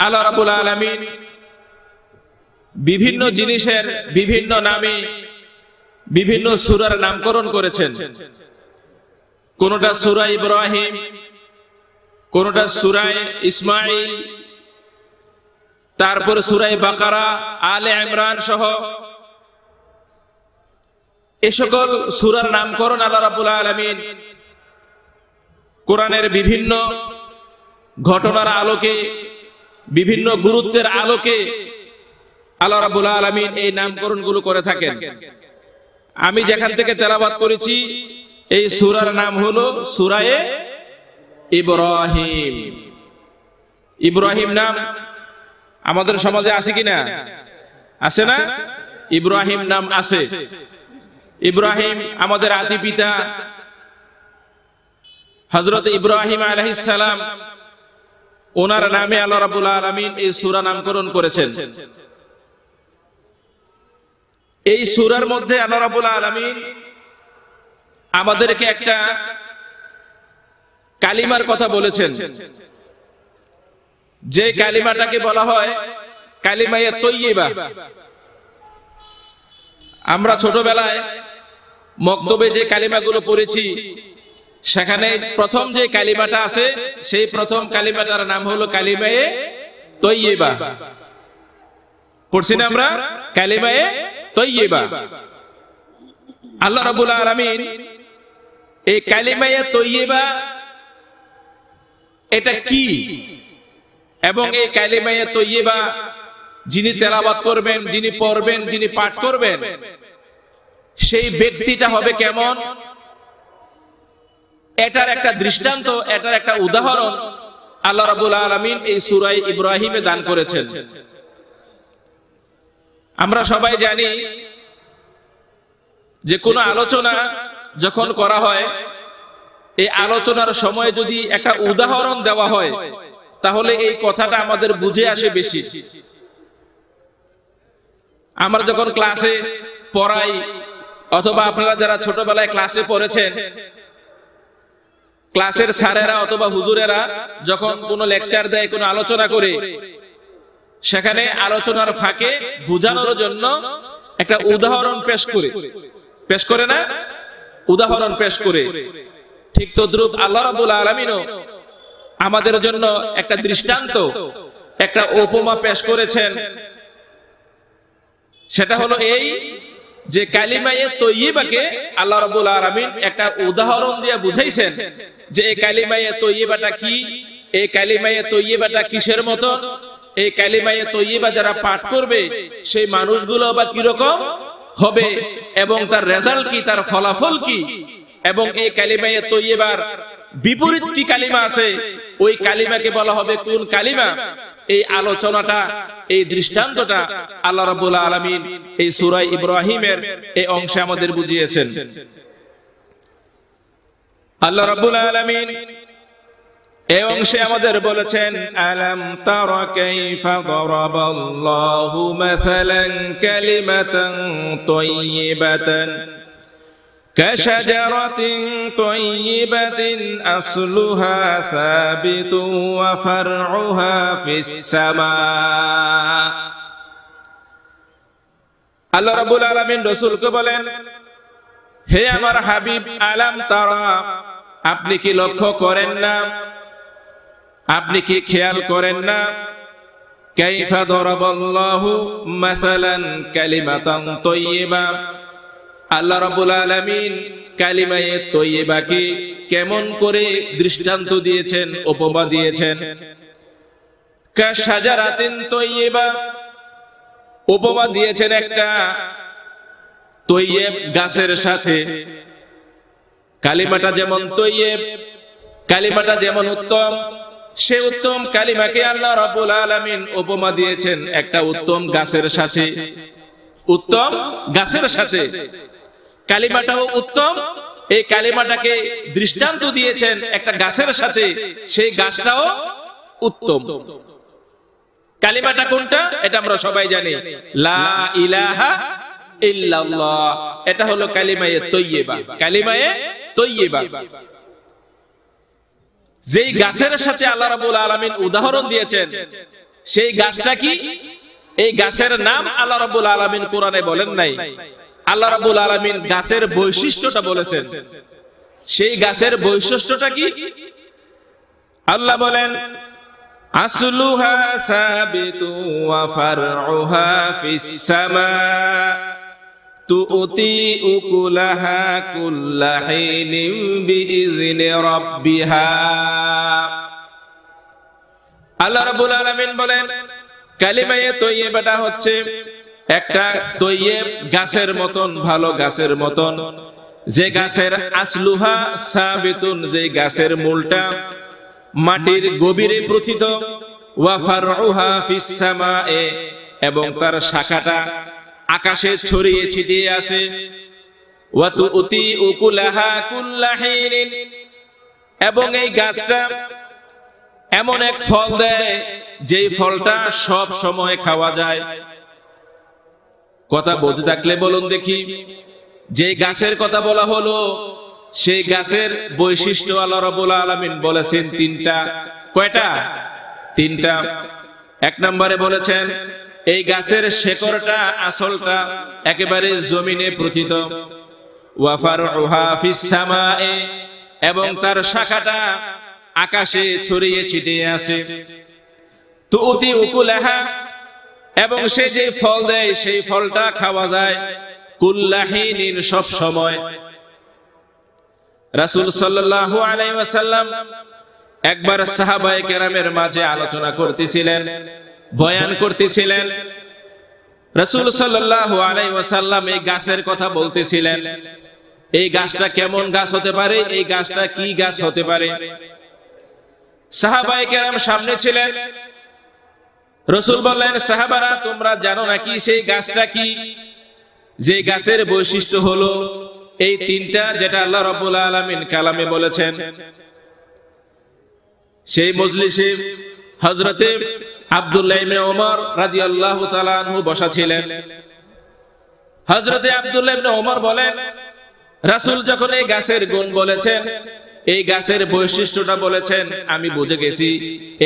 আল্লাহ রাব্বুল আলামিন বিভিন্ন জিনিসের বিভিন্ন নামে বিভিন্ন সূরার নামকরণ করেছেন। কোনটা সূরা ইব্রাহিম, কোনটা সূরা ইসমাঈল, তারপরে সূরা বাকারা, আলে ইমরান সহ এই সকল সূরার নামকরণ আল্লাহ রাব্বুল আলামিন কোরআনের বিভিন্ন ঘটনার আলোকে, বিভিন্ন গুরুত্বের আলোকে আল্লাহ রাব্বুল আলামিন এই নামকরণগুলো করে থাকেন। আমি যেখান থেকে তেলাওয়াত করেছি এই সূরার নাম হলো সূরা ইব্রাহিম। ইব্রাহিম নাম আমাদের সমাজে আছে কিনা? আছে না? ইব্রাহিম নাম আছে। ইব্রাহিম আমাদের আদি পিতা হযরত ইব্রাহিম আলাইহিস সালাম, ওনার নামে আল্লাহ রাব্বুল আলামিন এই সূরা নামকরণ করেছেন। এই সূরার মধ্যে আল্লাহ রাব্বুল আলামিন আমাদেরকে একটা কালিমার কথা বলেছেন, যে কালিমাটাকে বলা হয় কালিমায়ে তয়্যিবা। আমরা ছোটবেলায় মক্তবে যে কালিমাগুলো পড়েছি সেখানে প্রথম যে কালিমাটা আছে সেই প্রথম কালিমাটার নাম হলো কালিমায়ে তয়্যিবা। পড়ছি না আমরা? কালিমায়ে তয়্যিবা। আল্লাহ রাব্বুল আলামিন এই কালিমায়ে তয়্যিবা এটা কি, এবং এই কালিমায়ে তয়্যিবা যিনি তেলাওয়াত করবেন, যিনি পড়বেন, যিনি পাঠ করবেন, সেই ব্যক্তিটা হবে কেমন, এটার একটা দৃষ্টান্ত, এটার একটা উদাহরণ আল্লাহ রাব্বুল আলামিন এই সূরা ইব্রাহিমে দান করেছেন। আমরা সবাই জানি যে কোন আলোচনা যখন করা হয়, এই আলোচনার সময় যদি একটা উদাহরণ দেওয়া হয় তাহলে এই কথাটা আমাদের বুঝে আসে বেশি। আমরা যখন ক্লাসে পড়াই, অথবা আপনারা যারা ছোটবেলায় ক্লাসে পড়েছেন, ক্লাসের স্যারেরা অথবা হুজুরেরা যখন কোনো লেকচার দেয়, কোনো আলোচনা করে, সেখানে আলোচনার ফাঁকে বোঝানোর জন্য একটা উদাহরণ পেশ করে না? উদাহরণ পেশ করে। ঠিক তদ্রুপ আল্লাহ রাব্বুল আলামিনও আমাদের জন্য একটা দৃষ্টান্ত, একটা উপমা পেশ করেছেন। সেটা হলো এই যে কালিমায়ে তয়্যিবাকে আল্লাহ রাব্বুল আলামিন একটা উদাহরণ দিয়ে বুঝাইছেন যে এই কালিমায়ে তয়্যিবাটা কি, এই কালিমায়ে তয়্যিবাটা কিসের মতো, এই কালিমায়ে তয়্যিবা যারা পাঠ করবে সেই মানুষগুলো বা কিরকম হবে, এবং তার রেজাল্ট কি, তার ফলাফল কি, এবং এই কালিমায়ে তয়্যিবার বিপরীত কি কালিমা আছে, ওই কালিমাকে বলা হবে কোন কালিমা। এই আলোচনাটা, এই দৃষ্টান্তটা আল্লাহ রাব্বুল আলামিন এই সূরা ইব্রাহিমের এই অংশে আমাদের বুঝিয়েছেন। আল্লাহ রাব্বুল আলামিন এই অংশে আমাদের বলেছেন, আলাম তারা কাইফা দারাবাল্লাহু মাসালান কালিমাতান তাইয়্যিবাতান কাশাজারাতিন তাইয়্যিবাতিন আসলুহা সাবিতুন ওয়া ফারউহা ফিস সামা। আল্লাহ রাব্বুল আলামিন রাসূলকে বলেন, হে আমার হাবিব, আলাম তারা, আপনি কি লক্ষ্য করেন না, আপনি কি খেয়াল করেন না, কাইফা দারাবাল্লাহু মাসালান কালিমাতান তাইয়্যিবা, আল্লাহ রাব্বুল আলামিন কালিমায়ে তয়্যিবাকে কেমন করে দৃষ্টান্ত দিয়েছেন, উপমা দিয়েছেন। কাশাজারাতিন তাইয়্যিবা, উপমা দিয়েছেন একটা তয়্যিব গাছের সাথে। কালিমাটা যেমন তয়্যিব, কালিমাটা যেমন উত্তম, সে উত্তম কালিমাকে আল্লাহ রাব্বুল আলামিন উপমা দিয়েছেন একটা উত্তম গাছের সাথে। উত্তম গাছের সাথে কালিমাটাও উত্তম, এই কালিমাটাকে দৃষ্টান্ত দিয়েছেন একটা গাছের সাথে, সেই গাছটাও উত্তম। কালিমাটা কোনটা এটা আমরা সবাই জানি, লা ইলাহা ইল্লাল্লাহ। এটা হলো কালিমায়ে তয়্যিবা। কালিমায়ে তয়্যিবা যেই গাছের সাথে আল্লাহ রাব্বুল আলামিন উদাহরণ দিয়েছেন, সেই গাছটা কি? এই গাছের নাম আল্লাহ রাব্বুল আলামিন কোরআনে বলেন নাই, আল্লাহ রাব্বুল আলামিন গাছের বৈশিষ্ট্যটা বলেছেন। সেই গাছের বৈশিষ্ট্যটা কি? আল্লাহ বলেন আসলুহা সাবিতু ওয়া ফারউহা ফিস সামা তুতি উকুলাহা কুল্লা হিনিন বিইজনি রাব্বিহা। আল্লাহ রাব্বুল আলামিন বলেন কালিমায়ে তৈয়্যিবাটা হচ্ছে একটা তৈয়্যিব গাছের মতন, ভালো গাছের মতন, যে গাছের আসলুহা সাবিতুন, যে গাছের মূলটা মাটির গভীরে প্রথিত, ওয়া ফারউহা ফিস সামায়ে, এবং তার শাখাটা আকাশে ছড়িয়ে ছিটিয়ে আছে, ওয়া তুতি উকুলাহা কুল্লা হিনিন, এবং এই গাছটা এমন এক ফল দেয় যেই ফলটা সব সময় খাওয়া যায়। কথা বুঝে থাকলে বলুন দেখি, যে গাছের কথা বলা হলো সেই গাছের বৈশিষ্ট্য আল্লাহ রাব্বুল আলামিন বলেছেন তিনটা। কয়টা? তিনটা। এক নম্বরে বলেছেন এই গাছের শেকড়টা, আসলটা একেবারে জমিনে প্রথিত, ওয়া ফারউহা ফিস সামায়ে, এবং তার শাখাটা আকাশে ছড়িয়ে ছিটিয়ে আছে, তুতি উকুলাহা, এবং সে যে ফল দেয় সেই ফলটা খাওয়া যায়, কুল্লা হিনিন, সব সময়। রাসূল সাল্লাল্লাহু আলাইহি ওয়াসাল্লাম একবার সাহাবায়ে কেরামের মাঝে আলোচনা করতেছিলেন, বয়ান করতেছিলেন। রাসূল সাল্লাল্লাহু আলাইহি ওয়াসাল্লাম এই গাছের কথা বলতেছিলেন, এই গাছটা কেমন গাছ হতে পারে, এই গাছটা কি গাছ হতে পারে। সাহাবায়ে কেরাম সামনে ছিলেন। রাসূল বললেন, সাহাবারা তোমরা জানো নাকি সেই গাছটা কি? যে গাছের বৈশিষ্ট্য হলো এই তিনটা, যেটা আল্লাহ রাব্বুল আলামিন কালামে বলেছেন। সেই মজলিসে হযরতে আব্দুল্লাহ ইবনে ওমর রাদিয়াল্লাহু তাআলা আনহু বসা ছিলেন। হযরতে আব্দুল্লাহ ইবনে ওমর বলেন, রাসূল যখন এই গাছের গুণ বলেছেন, এই গাছের বৈশিষ্ট্যটা বলেছেন, আমি বুঝে গেছি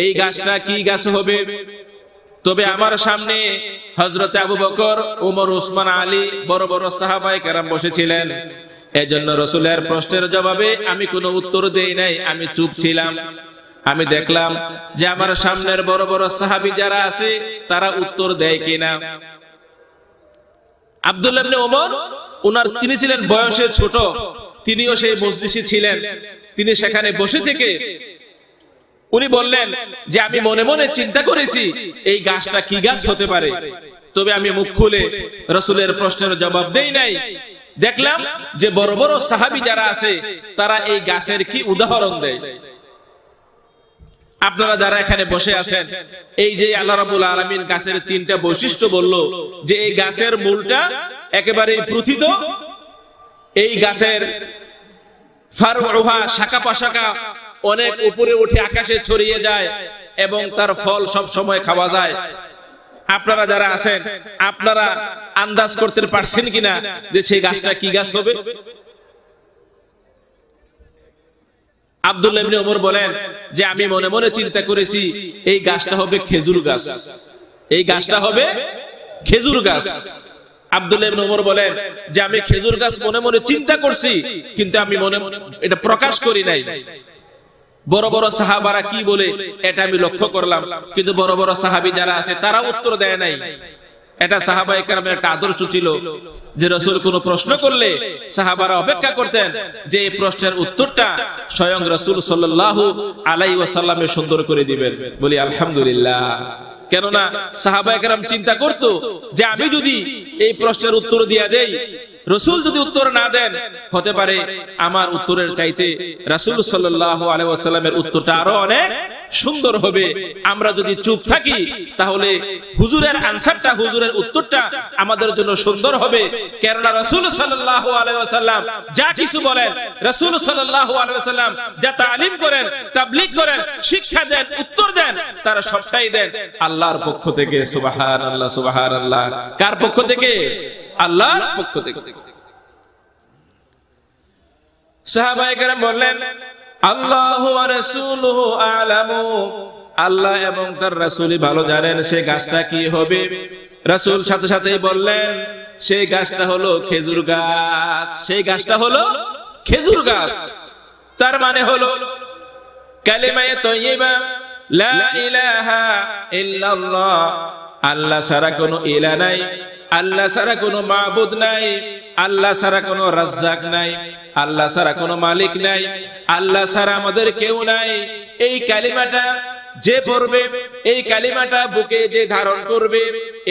এই গাছটা কি গাছ হবে। তবে আমার সামনে হযরতে আবু বকর, ওমর, ওসমান, আলী, বড় বড় সাহাবায়ে কেরাম বসেছিলেন। এজন্য রাসূলের প্রশ্নের জবাবে আমি কোনো উত্তর দেই নাই, আমি চুপ ছিলাম। আমি দেখলাম যে আমার সামনের বড় বড় সাহাবী যারা আছে তারা উত্তর দেয় কিনা। আব্দুল্লাহ ইবনে ওমর, তিনি ছিলেন বয়সে ছোট, তিনিও সেই মজলিসে ছিলেন। তিনি সেখানে বসে থেকে উনি বললেন যে আমি মনে মনে চিন্তা করেছি এই গাছটা কি গাছ হতে পারে, তবে আমি মুখ খুলে রাসূলের প্রশ্নের জবাব দেই নাই। দেখলাম যে বড় বড় সাহাবী যারা আছে তারা এই গাছের কি উদাহরণ দেয়। আপনারা যারা এখানে বসে আছেন, এই যে আল্লাহ রাব্বুল আলামিন গাছের তিনটা বৈশিষ্ট্য বলল, যে এই গাছের মূলটা একেবারে প্রথিত, এই গাছের ফারউহা, শাখা পাশাখা অনেক উপরে উঠে আকাশে ছড়িয়ে যায়, এবং তার ফল সব সময় খাওয়া যায়। আপনারা যারা আছেন আপনারা আন্দাজ করতে পারছেন কিনা যে সেই গাছটা কি গাছ হবে? আব্দুল্লাহ ইবনে ওমর বলেন যে আমি মনে মনে চিন্তা করেছি এই গাছটা হবে খেজুর গাছ, এই গাছটা হবে খেজুর গাছ। আব্দুল্লাহ ইবনে ওমর বলেন যে আমি খেজুর গাছ মনে মনে চিন্তা করছি, কিন্তু আমি মনে এটা প্রকাশ করি নাই। বড় বড় সাহাবারা কি বলে এটা আমি লক্ষ্য করলাম, কিন্তু বড় বড় সাহাবী যারা আছে তারা উত্তর দেয় নাই। এটা সাহাবায়ে কেরামের একটা আদর্শ ছিল যে রাসূল কোনো প্রশ্ন করলে সাহাবারা অপেক্ষা করতেন যে এই প্রশ্নের উত্তরটা স্বয়ং রাসূল সাল্লাল্লাহু আলাইহি ওয়াসাল্লাম সুন্দর করে দিবেন। বলি আলহামদুলিল্লাহ। কেননা সাহাবায়ে কেরাম চিন্তা করতো যে আমি যদি এই প্রশ্নের উত্তর দিয়া দেই, রাসূল যদি উত্তর না দেন, হতে পারে আমার উত্তরের চাইতে রাসূল সাল্লাল্লাহু আলাইহি ওয়াসাল্লামের উত্তরটা আরো অনেক সুন্দর হবে। আমরা যদি চুপ থাকি তাহলে হুজুরের আনসারটা, হুজুরের উত্তরটা আমাদের জন্য সুন্দর হবে। কেননা রাসূল সাল্লাল্লাহু আলাইহি ওয়াসাল্লাম যা কিছু বলেন, রাসূল সাল্লাল্লাহু আলাইহি ওয়াসাল্লাম যা তালিম করেন, তাবলীগ করেন, শিক্ষা দেন, উত্তর দেন, তারা সবটাই দেন আল্লাহর পক্ষ থেকে। সুবহানাল্লাহ, সুবহানাল্লাহ। কার পক্ষ থেকে? আল্লাহর পক্ষ থেকে। সাহাবায়ে কেরাম বললেন, আল্লাহু ওয়া রাসূলুহু আ'লামু আল্লাহ এবং তার রাসূলই ভালো জানেন সে গাছটা কি হবে। রাসূল সাথে সাথেই বললেন সেই গাছটা হলো খেজুর গাছ। সেই গাছটা হলো খেজুর গাছ। তার মানে হলো কালিমায়ে তাইয়্যিবা লা ইলাহা ইল্লাল্লাহ, আল্লাহ ছাড়া কোনো ইলাহ নাই, আল্লাহ ছাড়া কোনো মাবুদ নাই, আল্লাহ ছাড়া কোনো রাজ্জাক নাই, আল্লাহ ছাড়া কোনো মালিক নাই, আল্লাহ ছাড়া আমাদের কেউ নাই। এই কালিমাটা যে পড়বে, এই কালিমাটা বুকে যে ধারণ করবে,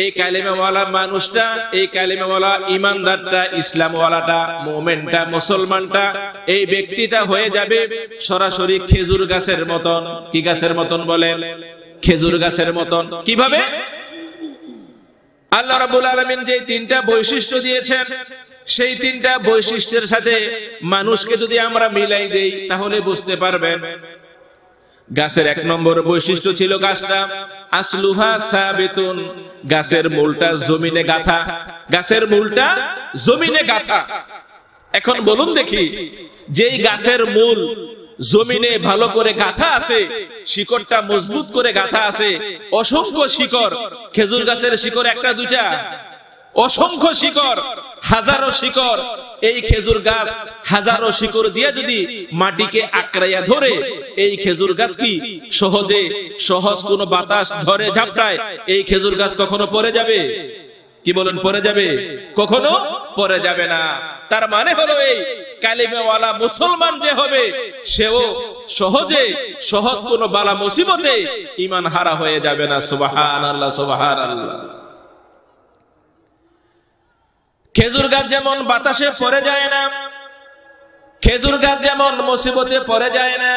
এই কালিমাওয়ালা মানুষটা, এই কালিমাওয়ালা ইমানদারটা, ইসলামওয়ালাটা, মুমিনটা, মুসলমানটা, এই ব্যক্তিটা হয়ে যাবে সরাসরি খেজুর গাছের মতন। কি গাছের মতন বলেন? খেজুর গাছের মতন। কিভাবে? আল্লাহ রাব্বুল আলামিন যে তিনটা বৈশিষ্ট্য দিয়েছেন, সেই তিনটা বৈশিষ্ট্যের সাথে মানুষকে যদি আমরা মিলাই দেই তাহলে বুঝতে পারবেন। গাছের এক নম্বর বৈশিষ্ট্য ছিল গাছটা আসলুহা সাবিতুন, গাছের মূলটা জমিনে গাঁথা। গাছের মূলটা জমিনে গাঁথা। এখন বলুন দেখি, যেই গাছের মূল জমিনে ভালো করে গাঁথা আছে, শিকড়টা মজবুত করে গাঁথা আছে, অসংখ্য শিকড়। খেজুর গাছের শিকড় একটা দুইটা, অসংখ্য শিকড়, হাজারো শিকড়। এই খেজুর গাছ হাজারো শিকড় দিয়ে যদি মাটিকে আঁকড়াইয়া ধরে, এই খেজুর গাছ কি সহজ কোনো বাতাস ধরে ঝাপটায় এই খেজুর গাছ কখনো পড়ে যাবে? কি বলেন, পড়ে যাবে? কখনো পড়ে যাবে না। তার মানে হলো এই কালিমাওয়ালা মুসলমান যে হবে সেও সহজ কোনো বালা মুসিবতে ঈমান হারা হয়ে যাবে না। সুবহানাল্লাহ, সুবহানাল্লাহ। খেজুর গাছ যেমন বাতাসে পড়ে যায় না, খেজুর গাছ যেমন মুসিবতে পড়ে যায় না,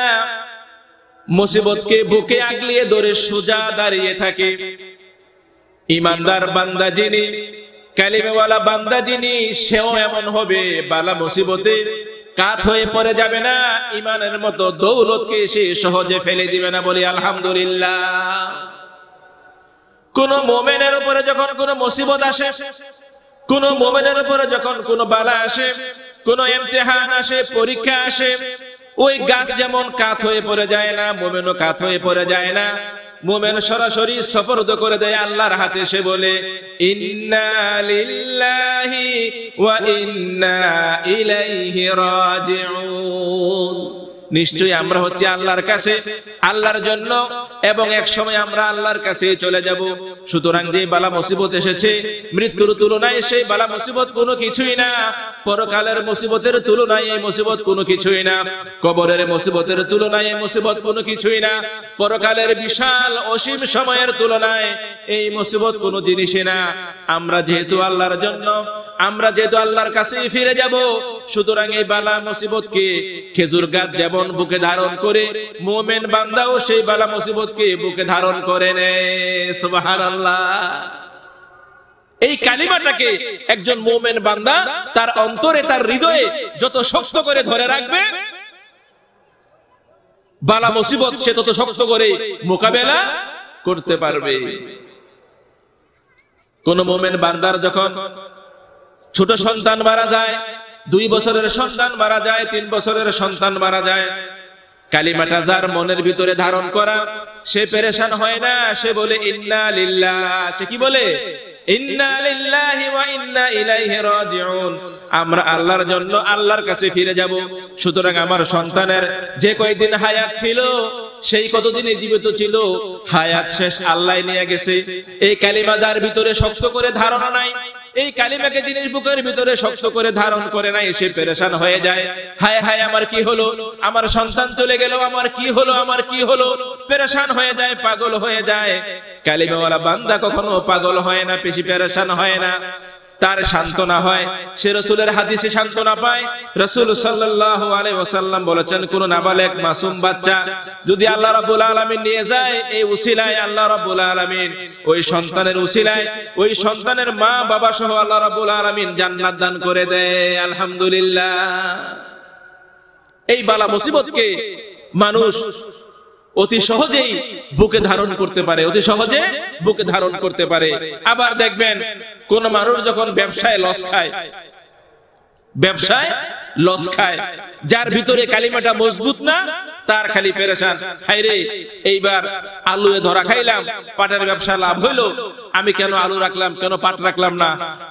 মুসিবতকে বুকে আগলিয়ে ধরে সোজা দাঁড়িয়ে থাকে, ইমানদার বান্দা যিনি, কালিমাওয়ালা বান্দা যিনি, সেও এমন হবে বালা মুসিবতে কাত হয়ে পড়ে যাবে না, ইমানের মতো দৌলতকে সে সহজে ফেলে দিবে না। বলি আলহামদুলিল্লাহ। কোন মুমিনের উপরে যখন কোন মুসিবত আসে, কোন মুমিনের উপরে যখন কোন বালা আসে, কোন ইমতিহান আসে, পরীক্ষা আসে, ওই গাছ যেমন কাত হয়ে পড়ে যায় না, মুমিনও কাত হয়ে পড়ে যায় না। মুমিন সরাসরি সুপর্দ করে দেয় আল্লাহর হাতে। সে বলে ইন্না লিল্লাহি ওয়া ইন্না ইলাইহি রাজিউন, নিশ্চয়ই আমরা হচ্ছে আল্লাহর কাছে, আল্লাহর জন্য, এবং এক সময় আমরা আল্লাহর কাছে চলে যাব। সুতরাং যে বালা মুসিবত এসেছে, মৃত্যুর তুলনায় সেই বালা মুসিবত কোনো কিছুই না, পরকালের মুসিবতের তুলনায় এই মুসিবত কোনো কিছুই না, কবরের মুসিবতের তুলনায় এই মুসিবত কোনো কিছুই না, পরকালের বিশাল অসীম সময়ের তুলনায় এই মুসিবত কোনো জিনিসই না। আমরা যেহেতু আল্লাহর জন্য, আমরা যেহেতু আল্লাহর কাছেই ফিরে যাব, সুতরাং এই বালা মুসিবতকে খেজুর গাছ যেমন বুকে ধারণ করে, মুমিন বান্দাও সেই বালা মুসিবতকে বুকে ধারণ করে নেয়। সুবহানাল্লাহ। এই কালিমাটাকে একজন মুমিন বান্দা তার অন্তরে, তার হৃদয়ে যত শক্ত করে ধরে রাখবে, বালা মুসিবত সে তত শক্ত করে মোকাবেলা করতে পারবে। কোন মুমিন বান্দার যখন ছোট সন্তান মারা যায়, 2 বছরের সন্তান মারা যায়, 3 বছরের সন্তান মারা যায়, কালিমাটা যার মনের ভিতরে ধারণ করা, সে পেরেশান হয় না। সে বলে ইন্না লিল্লাহ। সে কি বলে? ইন্না লিল্লাহি ওয়া ইন্না ইলাইহি রাজিউন। আমরা আল্লাহর জন্য আল্লাহর কাছে ফিরে যাব। সুতরাং আমার সন্তানের যে কয়দিন হায়াত ছিল, সেই কতদিনে জীবিত ছিল, হায়াত শেষ, আল্লাহ নিয়ে গেছে। এই কালিমা যার ভিতরে শক্ত করে ধারণা নাই, এই কালিমাকে যিনি বুকের ভিতরে শক্ত করে ধারণ করে নাই, সে পেরেশান হয়ে যায়। হায় হায়, আমার কি হলো, আমার সন্তান চলে গেল, আমার কি হলো, আমার কি হলো, পেরেশান হয়ে যায়, পাগল হয়ে যায়। কালিমাওয়ালা বান্দা কখনো পাগল হয় না, বেশি পেরেশান হয় না, তার সান্ত্বনা হয়। সে রাসূলের হাদিসে সান্ত্বনা পায়। রাসূল সাল্লাল্লাহু আলাইহি ওয়াসাল্লাম বলেছেন, কোন নাবালেগ মাসুম বাচ্চা যদি আল্লাহ রাব্বুল আলামিন নিয়ে যায়, এই উসিলায় আল্লাহ রাব্বুল আলামিন ওই সন্তানের উসিলায়, ওই সন্তানের মা বাবা সহ আল্লাহ রাব্বুল আলামিন জান্নাত দান করে দেয়। আলহামদুলিল্লাহ। এই বালা মুসিবতকে মানুষ অতি সহজেই বুকে ধারণ করতে পারে, অতি সহজে বুকে ধারণ করতে পারে। আবার দেখবেন কোন মানুষ যখন ব্যবসায় লস খায়, ব্যবসায় লস খায়, যার ভিতরে কালিমাটা মজবুত না, তার খালি পেরেশান, হায়রে এইবার আলু ধরা খাইলাম, পাটের ব্যবসা লাভ হইলো, আমি কেন আলু রাখলাম, কেন পাট রাখলাম না।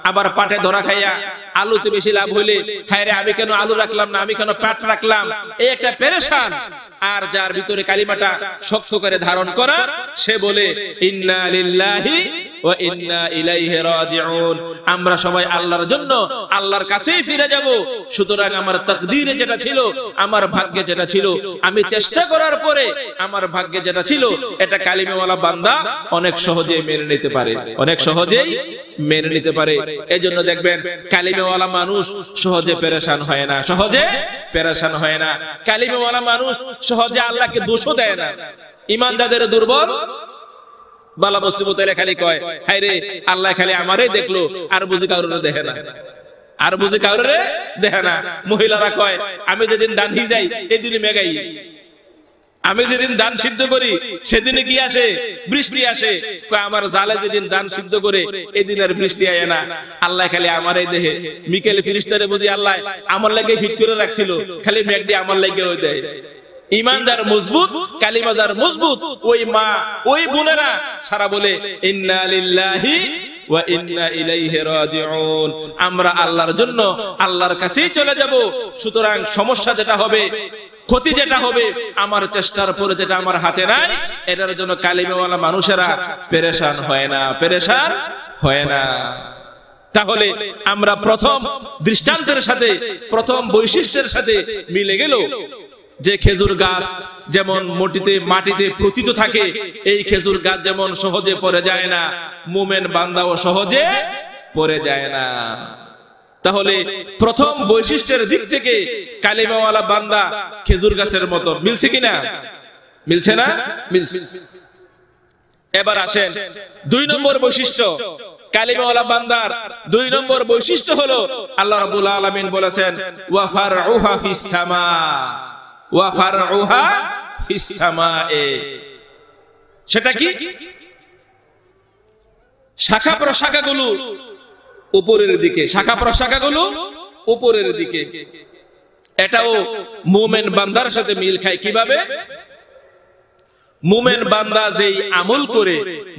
আবার পাটে ধরা খাইয়া আলুতে বেশি লাভ হইলে হায়রে আমি কেন আলু রাখলাম না, আমি কেন পাট রাখলাম, এই একটা পেরেশান। আর যার ভিতরে কালিমাটা শক্ত করে ধারণ করা, সে বলে ইন্না লিল্লাহি ওয়া ইন্না ইলাইহি রাজিউন, আমরা সবাই আল্লাহর জন্য আল্লাহর কাছেই ফিরে যাব। সুতরাং আমার তাকদীরে যেটা ছিল, আমার ভাগ্যে যেটা ছিল, আমি চেষ্টা করার পরে আমার ভাগ্যে যেটা ছিল, এটা কালিমাওয়ালা বান্দা অনেক সহজেই মেনে নিতে পারে, অনেক সহজেই মেনে নিতে পারে। এজন্য দেখবেন কালিমাওয়ালা মানুষ সহজে পেরেশান হয় না, সহজে পেরেশান হয় না। কালিমাওয়ালা মানুষ সহজে আল্লাহকে দোষও দেয় না। ঈমান যাদের দুর্বল, বালা মুসিবত এলে খালি কয় হায়রে আল্লাহ খালি আমারই দেখলো, আর বুঝি কারোরে দেখে না, আর বুঝি কারোরে দেখে না। মহিলারা কয় আমি যেদিন ডানহি যাই এদিনই মেঘাই, আমি যেদিন দান সিদ্ধ করি সেদিনে কি আসে, বৃষ্টি আসে। আমার জালে যেদিন দান সিদ্ধ করে এদিন আর বৃষ্টি আয় না, আল্লাহ খালি আমারই দেহে। মিকেল ফিরিস্তারে বুঝি আল্লাহ আমার লাগে ফিট করে রাখছিল, খালি মেঘটি আমার লাগে ওই দেয়। ইমানদার মজবুত, কালিমাদার মজবুত, ওই মা ওই বোনেরা সারা বলে ইন্না লিল্লাহি ওয়া ইন্না ইলাইহি রাজিউন, আমরা আল্লাহর জন্য আল্লাহর কাছেই চলে যাব। সুতরাং সমস্যা যেটা হবে, ক্ষতি যেটা হবে, আমার চেষ্টার পরে যেটা আমার হাতে নাই, এটার জন্য কালিমাওয়ালা মানুষেরা পেরেশান হয় না, পেরেশান হয় না। তাহলে আমরা প্রথম দৃষ্টান্তের সাথে, প্রথম বৈশিষ্ট্যের সাথে মিলে গেল যে খেজুর গাছ যেমন মাটিতে প্রথিত থাকে, এই খেজুর গাছ যেমন সহজে পড়ে যায় না, মুমিন বান্দাও সহজে পড়ে যায় না। তাহলে প্রথম বৈশিষ্ট্যের দিক থেকে কালিমাওয়ালা বান্দা খেজুর গাছের মতো। মিলছে কিনা? মিলছে না? মিলছে। এবার আসেন 2 নম্বর বৈশিষ্ট্য। কালিমাওয়ালা বান্দার 2 নম্বর বৈশিষ্ট্য হলো আল্লাহ রাব্বুল আলামিন বলেছেন ওয়া ফারউহা ফিস সামা, ওয়া ফারউহা ফিস সামায়ে। সেটা কি? শাখা প্রশাখাগুলো উপরের দিকে, শাখা প্রশাখাগুলো উপরের দিকে। এটাও মুমিন বান্দার সাথে মিল খায়। কিভাবে? মুমিন বান্দা যেই আমল করে,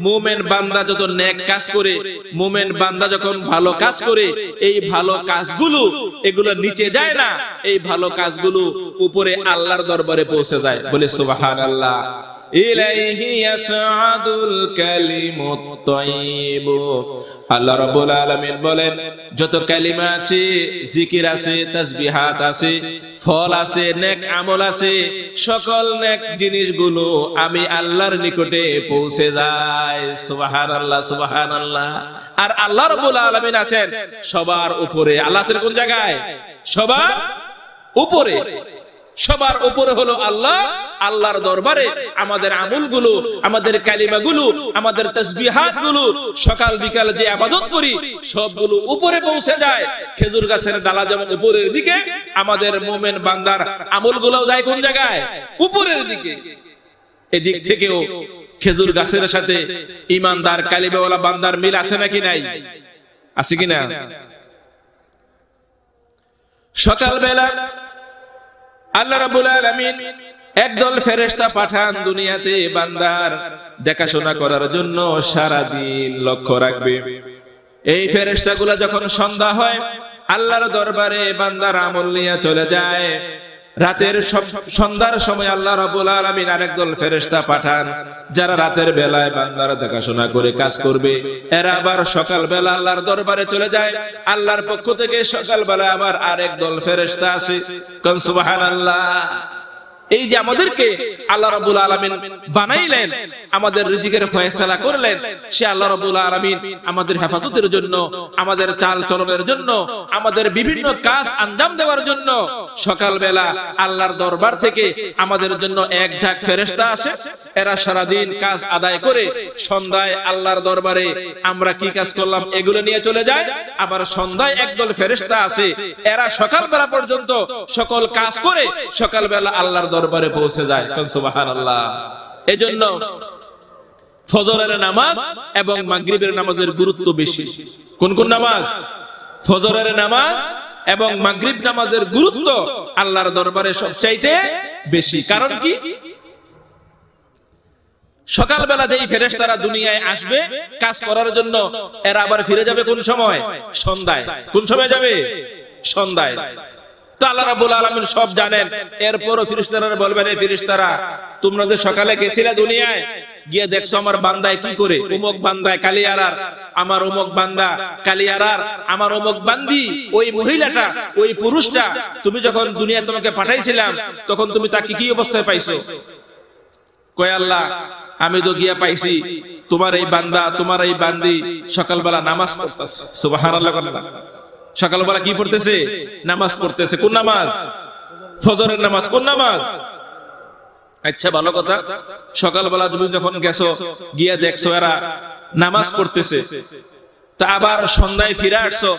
মুমিন বান্দা যত নেক কাজ করে, মুমিন বান্দা যখন ভালো কাজ করে, এই ভালো কাজগুলো এগুলো নিচে যায় না, এই ভালো কাজগুলো উপরে আল্লাহর দরবারে পৌঁছে যায়। বলে সুবহানাল্লাহ। ইলাইহি ইয়াসআদুল কালিমুত তাইয়্যিব। আল্লাহ রাব্বুল আলামিন বলেন যত কালিমা আছে, জিকির আছে, তাসবিহাত আছে, ফল আছে, নেক আমল আছে, সকল নেক জিনিসগুলো আমি আল্লাহর নিকটে পৌঁছে যায়। সুবহানাল্লাহ, সুবহানাল্লাহ। আর আল্লাহ রাব্বুল আলামিন আছেন সবার উপরে। আল্লাহ আছেন কোন জায়গায়? সবার উপরে। সবার উপরে হলো আল্লাহ। আল্লাহর দরবারে আমাদের আমলগুলো, আমাদের কালিমাগুলো, আমাদের তাসবিহাতগুলো, সকাল বিকাল যে ইবাদত করি সবগুলো উপরে পৌঁছে যায়। খেজুর গাছের ডালা যেমন উপরের দিকে, আমাদের মুমিন বান্দার আমলগুলো যায় কোন জায়গায়? উপরের দিকে। এদিক থেকেও খেজুর গাছের সাথে ঈমানদার কালিমাওয়ালা বান্দার মিল আছে নাকি নাই? আছে কিনা? সকালবেলা আল্লাহ রাব্বুল আলামিন একদল ফেরেশতা পাঠান দুনিয়াতে বান্দার দেখাশোনা করার জন্য, সারা দিন লক্ষ্য রাখবে। এই ফেরেশতাগুলো যখন সন্ধ্যা হয় আল্লাহর দরবারে বান্দার আমল নিয়ে চলে যায়। রাতের সন্ধ্যার সময় আল্লাহ রাব্বুল আলামিন আরেকদল ফেরেশতা পাঠান যারা রাতের বেলায় বান্দার দেখাশোনা করে কাজ করবে। এরা আবার সকাল বেলা আল্লাহর দরবারে চলে যায়। আল্লাহর পক্ষ থেকে সকাল বেলা আবার আরেকদল ফেরেশতা আসে। কোন সুবহানাল্লাহ। এই যে আমাদেরকে আল্লাহ রাব্বুল আলামিন বানাইলেন, আমাদের রিজিকের ফয়সালা করলেন, সে আল্লাহ রাব্বুল আলামিন আমাদের হেফাজতের জন্য, আমাদের চাল চলনের জন্য, আমাদের বিভিন্ন কাজ আঞ্জাম দেওয়ার জন্য সকালবেলা আল্লাহর দরবার থেকে আমাদের জন্য এক ঝাঁক ফেরেশতা আসে। এরা সারাদিন কাজ আদায় করে সন্ধ্যায় আল্লাহর দরবারে আমরা কি কাজ করলাম এগুলো নিয়ে চলে যায়। আবার সন্ধ্যায় একদল ফেরেশতা আসে, এরা সকালবেলা পর্যন্ত সকল কাজ করে সকালবেলা আল্লাহর দরবারে পৌঁছে যায়। সুবহানাল্লাহ। এজন্য ফজরের নামাজ এবং মাগরিবের নামাজের গুরুত্ব বেশি। কোন কোন নামাজ? ফজরের নামাজ এবং মাগরিব নামাজের গুরুত্ব আল্লাহর দরবারে সবচাইতে বেশি। কারণ কি? সকালবেলা যেই ফেরেশতারা দুনিয়ায় আসবে কাজ করার জন্য, এরা আবার ফিরে যাবে কোন সময়? সন্ধ্যায়। কোন সময় যাবে? সন্ধ্যায়। তো আল্লাহ রাব্বুল আলামিন সব জানেন। এরপরও ফেরেশতারা বলবেন, এই ফেরেশতারা তোমরা যে সকালে গেছিলে দুনিয়ায়, গিয়ে দেখছো আমার বান্দায় কি করে, অমুক বান্দায় কালিয়ারার, আমার অমুক বান্দা কালিয়ারার, আমার অমুক বান্দি, ওই মহিলাটা, ওই পুরুষটা তুমি যখন দুনিয়ায় তোমাকে পাঠাইছিলাম তখন তুমি তাকে কি অবস্থায় পাইছো? কয় আল্লাহ, আমি তো গিয়া পাইছি তোমার এই বান্দা, তোমার এই বান্দি সকালবেলা নামাজ পড়তেছে। সুবহানাল্লাহ। সকালবেলা কি পড়তেছে? নামাজ পড়তেছে। কোন নামাজ? ফজরের নামাজ। কোন নামাজ? আচ্ছা, ভালো কথা। সকালবেলা তুমি যখন গেছো, গিয়া দেখছো এরা নামাজ পড়তেছে, তা আবার সন্ধ্যায় ফিরে আসছো,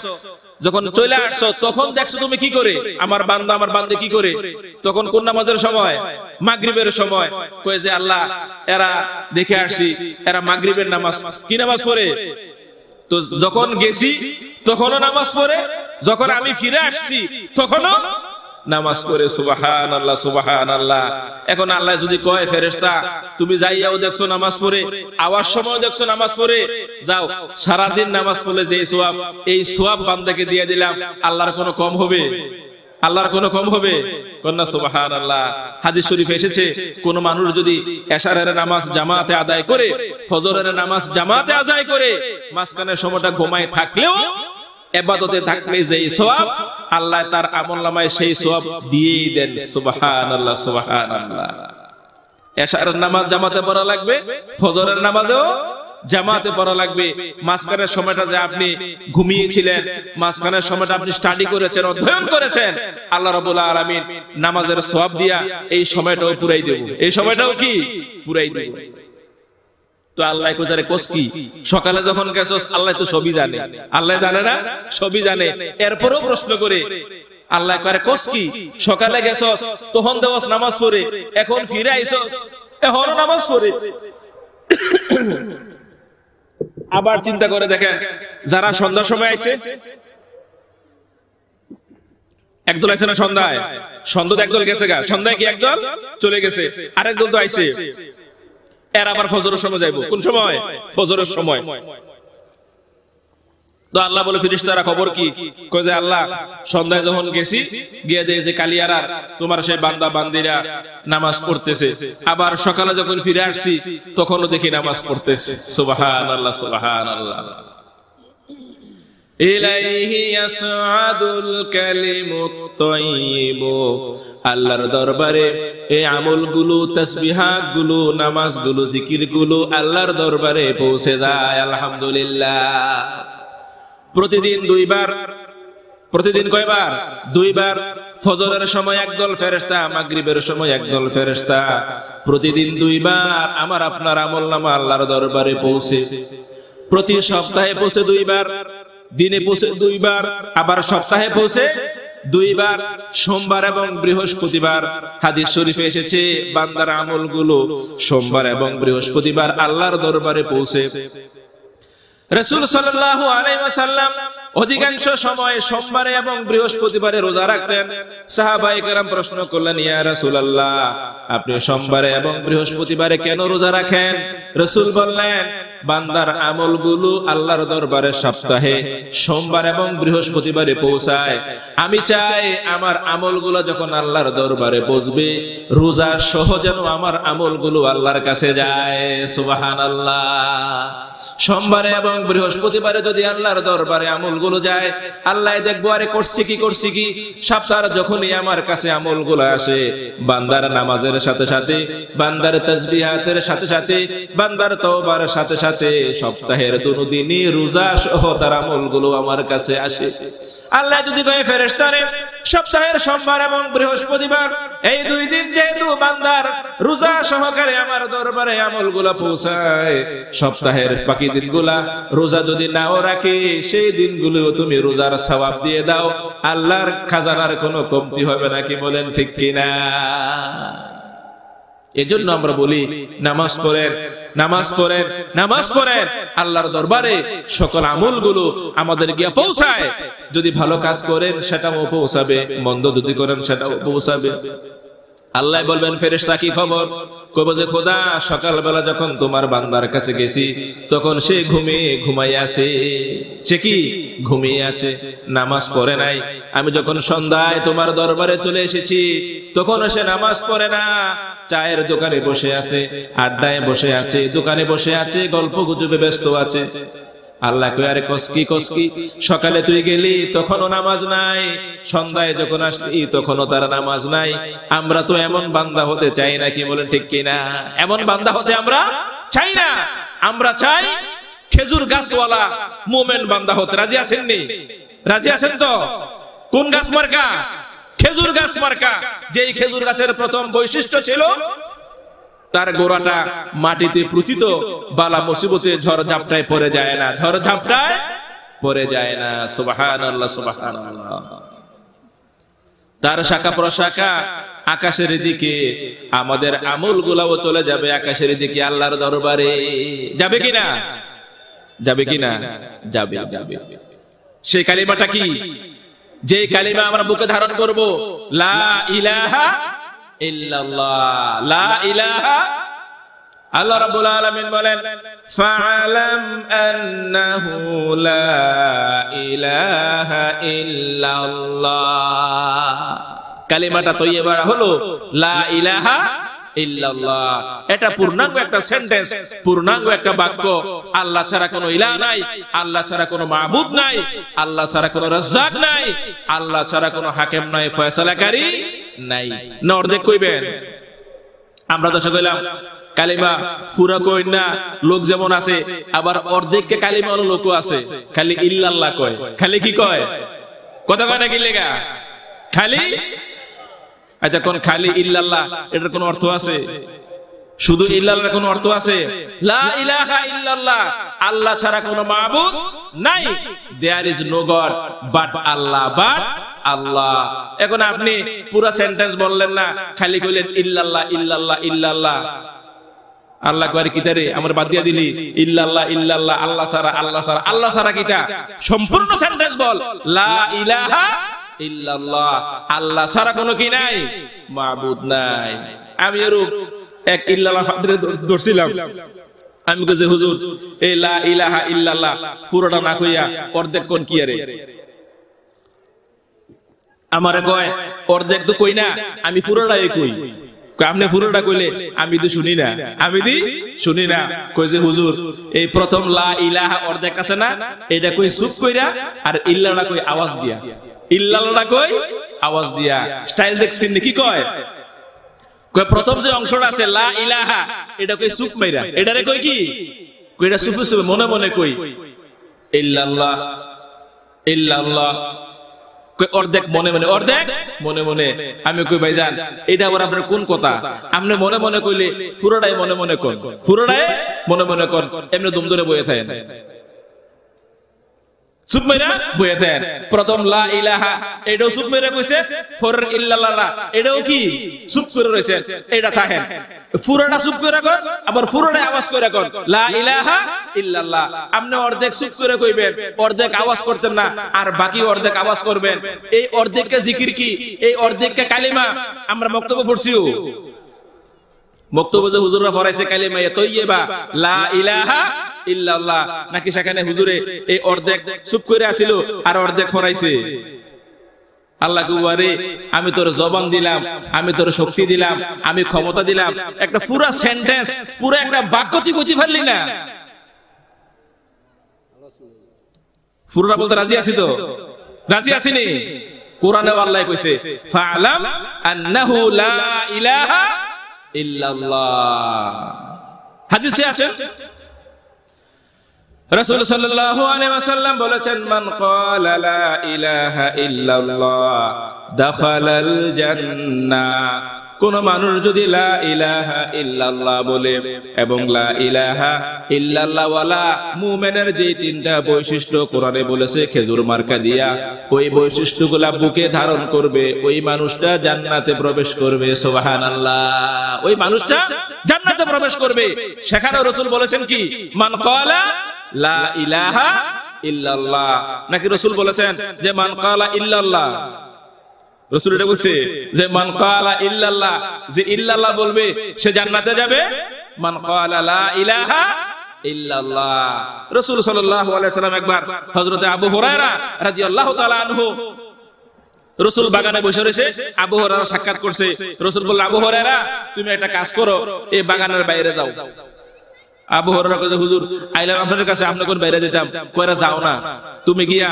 যখন চলে আসছো তখন দেখছো তুমি কি করে, আমার বান্দা আমার বান্দে কি করে। তখন কোন নামাজের সময়? মাগরিবের সময়। কয়ে যে আল্লাহ, এরা দেখে আসছি এরা মাগরিবের নামাজ, কি নামাজ পড়ে। তো যখন গেছি তখনও নামাজ পড়ে, যখন আমি ফিরে আসছি তখনও নামাজ পড়ে। সুবহানাল্লাহ, সুবহানাল্লাহ। এখন আল্লাহ যদি কয়, ফেরেশতা তুমি যাইয়াও দেখছো নামাজ পড়ে, আওয়ার সময় দেখছো নামাজ পড়ে, যাও সারাদিন নামাজ পড়লে যে সওয়াব, এই সওয়াব বান্দাকে দিয়ে দিলাম, আল্লাহর কোনো কম হবে? আল্লাহর কোনো কম হবে? কন্যা সুবহানাল্লাহ। হাদিস শরীফে এসেছে, কোন মানুষ যদি এশারের নামাজ জামাতে আদায় করে, ফজরের নামাজ জামাতে আদায় করে, মাঝখানের সময়টা ঘুমায় থাকলেও, ইবাদতে থাকলে যেই সওয়াব, আল্লাহ তার আমলনামায় সেই সওয়াব দিয়েই দেন। সুবহানাল্লাহ, সুবহানাল্লাহ। এশারের নামাজ জামাতে পড়া লাগবে, ফজরের নামাজও জামাতে পড়া লাগবে। মাঝখানের সময়টা যে আপনি ঘুমিয়েছিলেন, মাঝখানের সময়টা আপনি স্টাডি করেছেন, অধ্যয়ন করেছেন, আল্লাহ রাব্বুল আলামিন নামাজের সওয়াব দিয়া এই সময়টাও পুরাই দেব। এই সময়টাও কি পুরাই দেব। তো আল্লাহ কোজারে কোস কি, সকালে যখন গেছস আল্লাহ তো সবই জানে। আল্লাহ জানে না? সবই জানে। এরপরও প্রশ্ন করে আল্লাহ করে কোস কি, সকালে গেছস তখন দেওয়াস নামাজ পড়ে, এখন ফিরে আইছস এখনো নামাজ পড়ে। আবার চিন্তা করে দেখেন, যারা সন্ধ্যার সময় আইছে, একদল আইছে না সন্ধ্যায়, সন্ধ্যায় একদল গেছে গা, সন্ধ্যায় কি একদল চলে গেছে, আরেক দল তো আইছে, এর আবার ফজরের সময় যাইবো। কোন সময়? ফজরের সময়। তো আল্লাহ বলে, ফেরেশতারা খবর কি? কয় যে আল্লাহ, সন্ধ্যায় যখন গেছি, গিয়ে দেখে যে কালিয়ারার তোমার সেই বান্দা বান্দিরা নামাজ পড়তেছে, আবার সকালে যখন ফিরে আসছি তখনও দেখি নামাজ পড়তেছে। সুবহানাল্লাহ, সুবহানাল্লাহ। ইলাইহি ইয়াসআদুল কালিমুত তাইয়্যিবু, আল্লাহর দরবারে এই আমলগুলো, তাসবিহাতগুলো, নামাজগুলো, জিকিরগুলো আল্লাহর দরবারে পৌঁছে যায়। আলহামদুলিল্লাহ। প্রতিদিন দুইবার। প্রতিদিন কয়বার? দুইবার। ফজরের সময় একদল ফেরেশতা, মাগরিবের সময় একদল ফেরেশতা। প্রতিদিন দুইবার আমার আপনার আমলনামা আল্লাহর দরবারে পৌঁছে। প্রতি সপ্তাহে পৌঁছে দুইবার, দিনে পৌঁছে দুইবার, আবার সপ্তাহে পৌঁছে দুইবার, সোমবার এবং বৃহস্পতিবার। হাদিস শরীফে এসেছে, বান্দার আমলগুলো সোমবার এবং বৃহস্পতিবার আল্লাহর দরবারে পৌঁছে। রাসূল সাল্লাল্লাহু আলাইহি ওয়াসাল্লাম অধিকাংশ সময় সোমবারে এবং বৃহস্পতিবারে রোজা রাখতেন। সাহাবায়ে কেরাম প্রশ্ন করলেন, ইয়া রাসূলুল্লাহ, আপনি সোমবারে এবং বৃহস্পতিবারে কেন রোজা রাখেন? রাসূল বললেন, বান্দার আমলগুলো আল্লাহর দরবারে সপ্তাহে সোমবার এবং বৃহস্পতিবারে পৌঁছায়। আমি চাই আমার আমলগুলো যখন আল্লাহর দরবারে পৌঁছবে, রোজা সহ যেন আমার আমলগুলো আল্লাহর কাছে যায়। সুবহানাল্লাহ। সোমবারে এবং বৃহস্পতিবারে যদি আল্লাহর দরবারে আমলগুলো যায়, আল্লাহ দেখবো আরে করছি কি করছি কি। সপ্তাহ যখনই আমার কাছে আমলগুলো আসে, বান্দার নামাজের সাথে সাথে, বান্দার তাসবিহাতের সাথে সাথে, বান্দার তওবার সাথে সাথে, সপ্তাহের দুই দিনই রোজা সহ তার আমলগুলো আমার কাছে আসে। আল্লাহ যদি কয়, ফেরেশতারে সপ্তাহের সোমবার এবং বৃহস্পতিবার এই দুই দিন যেহেতু বান্দার রোজা সহকারে আমার দরবারে আমলগুলো পৌঁছায়, সপ্তাহের বাকি দিনগুলা রোজা যদি নাও রাখে, সেই দিনগুলো তুমি রোজার সওয়াব দিয়ে দাও, আল্লাহর খাজানার কোনো কমতি হবে না। কি বলেন ঠিক কিনা? এজন্য আমরা বলি, নামাজ পড়েন, নামাজ পড়েন, নামাজ পড়েন। আল্লাহর দরবারে সকল আমলগুলো আমাদের গিয়ে পৌঁছায়। যদি ভালো কাজ করেন সেটাও পৌঁছাবে, মন্দ যদি করেন সেটাও পৌঁছাবে। আল্লাহ বলবেন ফেরেশতা কি খবর? কইবো যে খোদা সকালবেলা যখন তোমার বান্দার কাছে গেছি তখন সে ঘুমিয়ে আছে। সে কি ঘুমিয়ে আছে, নামাজ পড়ে নাই। আমি যখন সন্ধ্যায় তোমার দরবারে চলে এসেছি তখন সে নামাজ পড়ে না, চায়ের দোকানে বসে আছে, আড্ডায় বসে আছে, দোকানে বসে আছে, গল্প গুজবে ব্যস্ত আছে। আল্লাহ কই আরে কসকি সকালে তুই গেলি তখনও নামাজ নাই, সন্ধ্যায় যখন আসলি তখনও তার নামাজ নাই। আমরা তো এমন বান্দা হতে চাই না, কি বলেন ঠিক কিনা? এমন বান্দা হতে আমরা চাই না। আমরা চাই খেজুর গাছওয়ালা মুমিন বান্দা হতে। রাজি আছেন নি? রাজি আছেন তো? কোন গাছ মার্কা? খেজুর গাছ মার্কা। যেই খেজুর গাছের প্রথম বৈশিষ্ট্য ছিল তার গোড়াটা মাটিতে পুঁতিত, বালা মুসিবতে ঝড় ঝাপটায় পড়ে যায় না, ঝড় ঝাপটায় পড়ে যায় না। সুবহানাল্লাহ সুবহানাল্লাহ। তার শাখা প্রশাখা আকাশের দিকে, আমাদের আমলগুলাও চলে যাবে আকাশের দিকে, আল্লাহর দরবারে। যাবে কিনা? যাবে কিনা? যাবে যাবে। সেই কালিমাটা কি? যে কালিমা আমরা বুকে ধারণ করব, লা ইলাহা ইল্লাল্লাহ, লা ইলাহা। আল্লাহ রাব্বুল আলামিন বলেন ফাআলাম আন্নাহু লা ইলাহা ইল্লাল্লাহ। কালিমাটা তৈয়বা হলো লা ইলাহা ইল্লাল্লাহ। এটা পূর্ণাঙ্গ একটা সেন্টেন্স, পূর্ণাঙ্গ একটা বাক্য। আল্লাহ ছাড়া কোনো ইলাহ নাই, আল্লাহ ছাড়া কোনো মাবুদ নাই, আল্লাহ ছাড়া কোনো রাজ্জাক নাই, আল্লাহ ছাড়া কোনো হাকিম নাই, ফয়সালাকারী নাই। না অর্ধেক কইবেন? আমরা তো কইলাম কালিমা পুরা কই না, লোক যেমন আছে আবার অর্ধেককে কালিমা হলো লোকও আছে, খালি ইল্লাল্লাহ কয়। খালি কি কয়? কথা কয় না কি লেগা? খালি। আচ্ছা কোন খালি ইল্লাল্লাহ এটার কোনো অর্থ আছে? শুধু ইল্লাল্লাহর কোনো অর্থ আছে? লা ইলাহা ইল্লাল্লাহ, আল্লাহ ছাড়া কোনো মাবুদ নাই। There is no God but Allah, but Allah. এখন আপনি পুরো সেন্টেন্স বললেন না, খালি কইলেন ইল্লাল্লাহ ইল্লাল্লাহ ইল্লাল্লাহ। আল্লাহ কয় কিতারে আমার বাদ দিয়া দিলি? ইল্লাল্লাহ ইল্লাল্লাহ, আল্লাহ ছাড়া আল্লাহ ছাড়া আল্লাহ ছাড়া কিতা? সম্পূর্ণ সেন্টেন্স বল লা ইলাহা ইল্লাল্লাহ, আল্লাহ ছাড়া কোনো কি নাই, মাবুদ নাই। আমি এরূপ এক ইল্লাল্লাহ ধরছিলাম। আমি কইছি হুজুর এই লা ইলাহা ইল্লাল্লাহ পুরোটা না কইয়া অর্ধেক কোন কি আরে? আমারে কয় অর্ধেক তো কই না, আমি পুরোটাই কই। আপনি পুরোটা কইলে আমি তো শুনি না, আমি দি শুনি না। কই যে হুজুর এই প্রথম লা ইলাহা অর্ধেক আছে না, এটা কই চুপ কইরা, আর ইল্লাল্লাহ কই আওয়াজ দিয়া। ইল্লাল্লাহ কই আওয়াজ দিয়া। স্টাইল দেখছেন কি কয়? কই প্রথম যে অংশটা আছে লা ইলাহা, এটা কই চুপ মাইরা, এটারে কই কি? কইটা চুপে চুপে মনে মনে কই ইল্লাল্লাহ ইল্লাল্লাহ। কই অর্ধেক মনে মনে, অর্ধেক মনে মনে। আমি কই ভাইজান এটা আবার আপনার কোন কথা? আপনি মনে মনে কইলে পুরোটাই মনে মনে কোন, পুরোটাই মনে মনে কোন। এমনি দুম ধরে বইয়ে থাকেন, চুপ মেরা বইয়ে থাকেন। প্রথম লা ইলাহা এটাও চুপ মেরে কইছে, ফর ইল্লাল্লাহ এটাও কি চুপ করে রইছে। এটা থাকেন পুরোটা চুপ করে কর, আবার পুরোটাই আওয়াজ করে কর লা ইলাহা ইল্লাল্লাহ। আপনি অর্ধেক চুপ করে কইবেন, অর্ধেক আওয়াজ করতেন না, আর বাকি অর্ধেক আওয়াজ করবেন। এই অর্ধেককে জিকির কি, এই অর্ধেককে কালিমা। আমরা বক্তব্য পড়ছিও, বক্তব্য যে হুজুররা পড়াইছে কালিমা তৈয়বা লা ইলাহা ইল্লাল্লাহ, নাকি সেখানে হুজুরে এই অর্ধেক চুপ করে আসিল আর অর্ধেক পড়াইছে? আল্লাহ কুবারে আমি তোর জবান দিলাম, আমি তোর শক্তি দিলাম, আমি ক্ষমতা দিলাম, একটা পুরা সেন্টেন্স, পুরো একটা বাক্য তুই কইতে পারলি না। পুরোটা বলতে রাজি আছি তো? রাজি আছিনি? কোরআনে আল্লাহ কইছে ফাআলাম আন্নাহু লা ইলাহা ইল্লাল্লাহ। হাদিসে আছে রাসূল সাল্লাল্লাহু আলাইহি ওয়াসাল্লাম বলেছেন মান ক্বালা লা ইলাহা ইল্লাল্লাহ দাখালাল জান্নাহ। কোন মানুষ যদি লা ইলাহা ইল্লাল্লাহ বলে এবং লা ইলাহা ইল্লাল্লাহ ওয়ালা মুমিনের যে তিনটা বৈশিষ্ট্য কোরআনে বলেছে খেজুর মার্কা দিয়া, ওই বৈশিষ্ট্যগুলা বুকে ধারণ করবে, ওই মানুষটা জান্নাতে প্রবেশ করবে। সুবহানাল্লাহ, ওই মানুষটা জান্নাতে প্রবেশ করবে। সেখানে রাসূল বলেছেন কি মান ক্বালা লা ইলাহা ইল্লাল্লাহ, নাকি রাসূল বলেছেন যে মান ক্বালা ইল্লাল্লাহ? রাসূল এটা বলছে যে মান ক্বালা ইল্লাল্লাহ, যে ইল্লাল্লাহ বলবে সে জান্নাতে যাবে। মান ক্বালা লা ইলাহা ইল্লাল্লাহ। রাসূল সাল্লাল্লাহু আলাইহি সাল্লাম একবার হযরতে আবু হুরায়রা রাদিয়াল্লাহু তাআলা আনহু, রাসূল বাগানে বসে রয়েছে, আবু হুরায়রা সাক্ষাৎ করছে। রাসূল বললেন, আবু হুরায়রা তুমি একটা কাজ করো, এই বাগানের বাইরে যাও। আবু হুরায়রা কইছে, হুজুর আইলাম আপনার কাছে, আপনি কোন বাইরে যেতাম? কইরা যাও না, তুমি গিয়া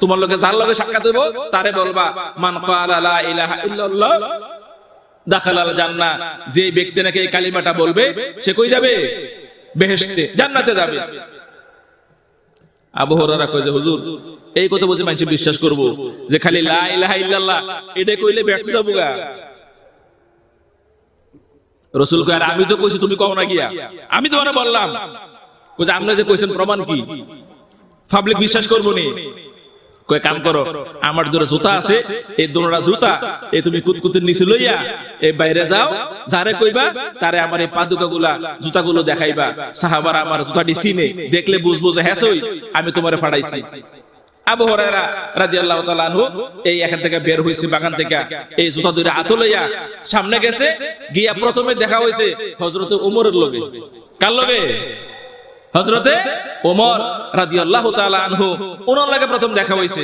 তোমার লগে যার লগে সাক্ষাৎ হইব তারে বলবা মান ক্বালা লা ইলাহা ইল্লাল্লাহ দাখালাল জান্নাহ, যে ব্যক্তি নাকি এই কালিমাটা বলবে সে কই যাবে? বেহেশতে, জান্নাতে যাবে। আবু হুরায়রা কয় যে হুজুর এই কথা বুঝে মানুষ বিশ্বাস করব যে খালি লা ইলাহা ইল্লাল্লাহ এটা কইলে ব্যর্থ যাবো গা? রাসূল কয়, আমি তো কইছি তুমি কও না গিয়া, আমি তোমারে বললাম। কই যে আপনি যে কইছেন প্রমাণ কি? পাবলিক বিশ্বাস করবো নি? কয় কাম করো, আমার দুটো জুতা আছে, এই দুটোটা জুতা এই তুমি কুতকুতের নিচে লইয়া এই বাইরে যাও, যারে কইবা তারে আমার এই পাদুকাগুলা জুতাগুলো দেখাইবা। সাহাবারা আমার জুতাটি চিনে, দেখলে বুঝবো যে হ্যাঁ সই আমি তোমারে ফাড়াইছি। আবু হুরায়রা রাদিয়াল্লাহু তাআলা আনহু এই এখান থেকে বের হইছে বাগান থেকে, এই জুতা দুইটা হাতে লইয়া সামনে গেছে, গিয়া প্রথমে দেখা হইছে হযরত ওমরের লগে। কার লগে? হযরতে ওমর রাদিয়াল্লাহু তাআলা আনহু, ওনার লগে প্রথম দেখা হইছে।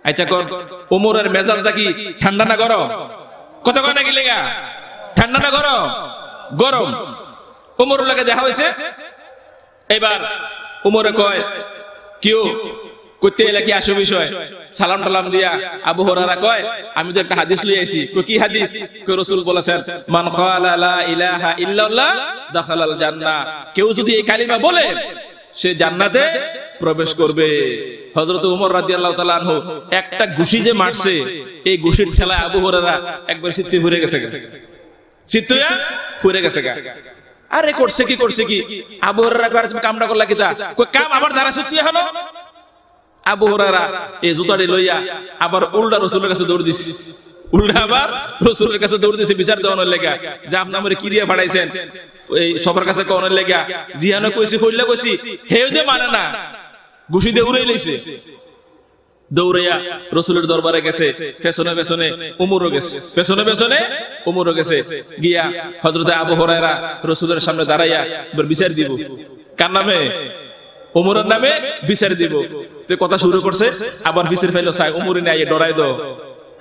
আচ্ছা কোন ওমরের মেজাজটা কি ঠান্ডা না গরম? কত কয় নাকি লাগা ঠান্ডা না গরম? গরম। ওমরের লগে দেখা হইছে। এবার ওমরে কয় কিও কইতে এলা কি আসো বিষয়? সালাম টালাম দিয়া আবু হুরায়রা কয় আমি তো একটা হাদিস লই আইছি। কই কি হাদিস? কই রাসূল বলেছেন মান ক্বালা লা ইলাহা ইল্লাল্লাহ দাখালাল জান্নাহ, কেউ যদি এই কালিমা বলে সে জান্নাতে প্রবেশ করবে। হযরত ওমর রাদিয়াল্লাহু তাআলা আনহু একটা ঘুষি যে মারছে, এই ঘুষির ঠেলায় আবু হুরায়রা একবার সিদ্ধি ফুরে গেছে, সিদ্ধয়া ফুরে গেছে। আরে করছে কি করছে কি? আবু হুরায়রা কয় তুমি কামটা করলা কিতা? কই কাম আবার যারা সিদ্ধি হলো। আবু হুরায়রা এই জুতাটি লইয়া আবার উল্টা রাসূলের কাছে দৌড় দিছে, উল্টা আবার রাসূলের কাছে দৌড় দিছে বিচার দেওয়ানোর লেগা যে আপনি আমারে কি দিয়ে ফাড়াইছেন, এই সবার কাছে কোনের লেগা। জিহানো কইছি কইলা কইছি, হেও যে মানে না, ঘুষি দিয়ে উড়াই লইছে। দৌড়াইয়া রাসূলের দরবারে গেছে, পেছনে পেছনে ওমরও গেছে, পেছনে পেছনে ওমরও গেছে। গিয়া হযরত আবু হুরায়রা রাসূলের সামনে দাঁড়াইয়া এবার বিচার দিব। কার নামে? ওমরের নামে বিচার দিব। তো কথা শুরু করছে, আবার বিচার ফেলো চাই, ওমরে নাই ডরাই দাও।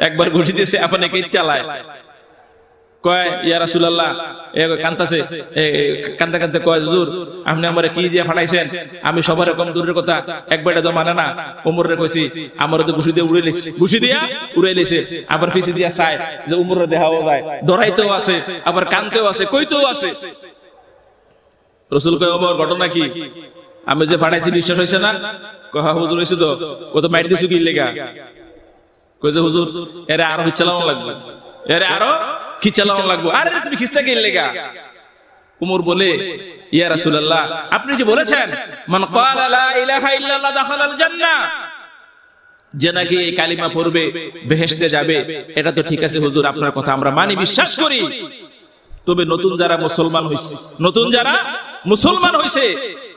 একবার ঘুষি দিয়েছে, আপনি কে চালায়। কয় ইয়া রাসূলুল্লাহ, কান্তাছে, কান্দা কান্দা কয় হুজুর আপনি আমারে কি দিয়ে ফাটাইছেন? আমি সবার রকম দূরের কথা একবারে তো মানে না। ওমরে কইছি আমারে তো ঘুষি দিয়ে উড়াই লইছে, ঘুষি দিয়া উড়াই লইছে। আবার পিছে দিয়া চাই যে ওমরে দেখাও যায়, ডরাইতেও আছে, আবার কানতেও আছে, কইতেও আছে। রাসূল কয় ওমর ঘটনা কি? আমি যে ফাটাইছি বিশ্বাস হইছে না? কয় হুজুর হইছে তো। কত মাইর দিছো কি লাগা? কই যে হুজুর এরে আরো চালানো লাগবে, এরে আরো কি চালানো লাগবে। আরে তুমি খিস্তা কি লাগা? ওমর বলে ইয়া রাসূলুল্লাহ আপনি যে বলেছেন মান ক্বালা লা ইলাহা ইল্লাল্লাহ দাখালাল জান্নাহ, যে নাকি এই কালিমা পড়বে বেহেশতে যাবে, এটা তো ঠিক আছে হুজুর, আপনার কথা আমরা মানি, বিশ্বাস করি। তবে নতুন যারা মুসলমান হইছে, নতুন যারা মুসলমান হইছে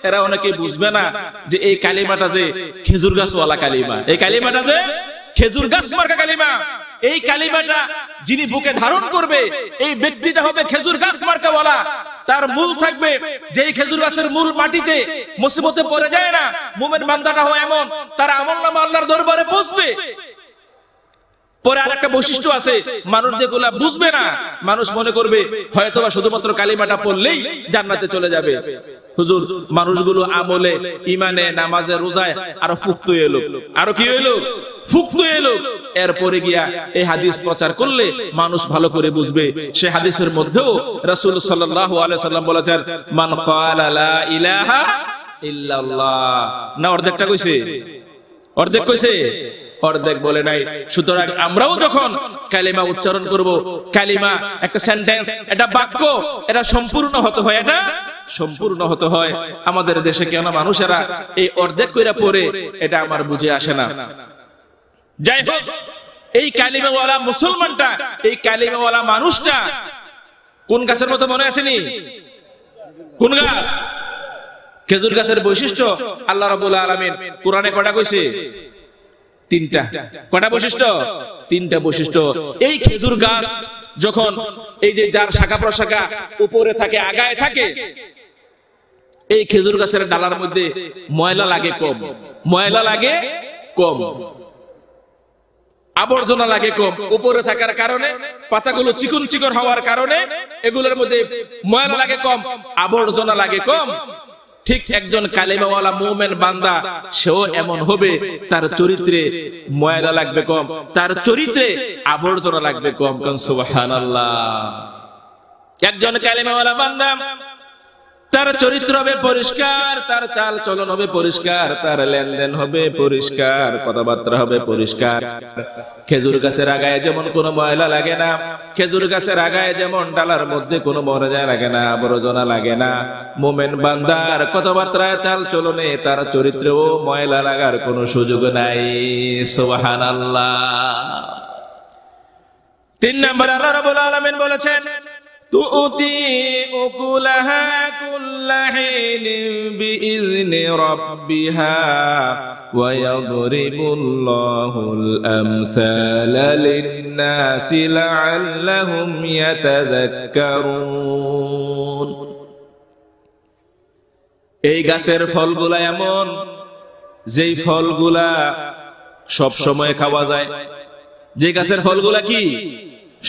এরা অনেকে বুঝবে না যে এই কালিমাটা যে খেজুর গাছওয়ালা কালিমা, এই কালিমাটা যে খেজুর গাছ মার্কা কালিমা। এই কালিমাটা যিনি বুকে ধারণ করবে এই ব্যক্তিটা হবে খেজুর গাছ মার্কাওয়ালা। তার মূল থাকবে, যে খেজুর গাছের মূল মাটিতে মুসিবতে পড়ে যায় না, মুমিন বান্দাটা হয় এমন, তার আমলনামা আল্লাহর দরবারে পৌঁছবে। পরে আরেকটা বৈশিষ্ট্য আছে, মানুষ যেগুলা বুঝবে না, মানুষ মনে করবে হয়তোবা শুধুমাত্র কালিমাটা পড়লেই জান্নাতে চলে যাবে। হুজুর মানুষগুলো আমলে, ইমানে, নামাজে, রোজায় আরো ফুক্ত এলো, আরো কি হইলো? ফুক্ত এলো। এরপরে গিয়া এই হাদিস প্রচার করলে মানুষ ভালো করে বুঝবে। সে হাদিসের মধ্যেও রাসূল সাল্লাল্লাহু আলাইহি সাল্লাম বলেছেন মান ক্বালা লা ইলাহা ইল্লাল্লাহ। না অর্ধেকটা কইছে? অর্ধেক কইছে? অর্ধেক বলে নাই। সুতরাং আমরাও যখন কালিমা উচ্চারণ করব, কালিমা একটা সেন্টেন্স, এটা বাক্য, এটা সম্পূর্ণ হতে হয়, এটা সম্পূর্ণ হতে হয়। আমাদের দেশে কেন মানুষেরা এই অর্ধেক কইরা পড়ে, এটা আমার বুঝে আসে না। যাই হোক, এই কালিমাওয়ালা মুসলমানটা, এই কালিমাওয়ালা মানুষটা কোন গাছের মতো মনে আসেনি? কোন গাছ? খেজুর গাছের বৈশিষ্ট্য আল্লাহ রাব্বুল আলামিন কোরআনে কয়টা কইছে? তিনটা। কয়টা বৈশিষ্ট্য? তিনটা বৈশিষ্ট্য। এই খেজুর গাছ যখন এই যে যার শাখা প্রশাখা উপরে থাকে, আগায় থাকে, এই খেজুর গাছের ডালার মধ্যে ময়লা লাগে কম, ময়লা লাগে কম, আবর্জনা লাগে কম। উপরে থাকার কারণে, পাতাগুলো চিকন চিকন হওয়ার কারণে এগুলোর মধ্যে ময়লা লাগে কম, আবর্জনা লাগে কম। ঠিক একজন কালিমাওয়ালা মুমিন বান্দা সেও এমন হবে, তার চরিত্রে ময়লা লাগবে কম, তার চরিত্রে আবর্জনা লাগবে কম। সুবহানাল্লাহ। একজন কালিমাওয়ালা বান্দা, তার চরিত্র হবে পরিষ্কার, তার চাল চলন হবে পরিষ্কার, তার লেনদেন হবে পরিষ্কার, কথাবার্তা হবে পরিষ্কার। খেজুর গাছের আগায় যেমন কোনো ময়লা লাগে না, খেজুর গাছের আগায় যেমন ডালার মধ্যে কোনো ময়লা লাগে না, আবর্জনা লাগে না, মুমিন বান্দার কথাবার্তা চাল চলনে তার চরিত্রেও ময়লা লাগার কোনো সুযোগ নাই। সুবহানাল্লাহ। 3 নম্বর আল্লাহ রাব্বুল আলামিন বলেছেন, তুতি উকুলাহা কুল্লা হিনিন বিইذনি রাব্বিহা ওয়া ইয়াদরিবুল্লাহুল আমসালা লিন-নাসি লাআল্লাহুম ইয়াতাযাক্কারুন। এই গাছের ফলগুলা এমন, যেই ফলগুলা সব সময় খাওয়া যায়। যে গাছের ফলগুলা কি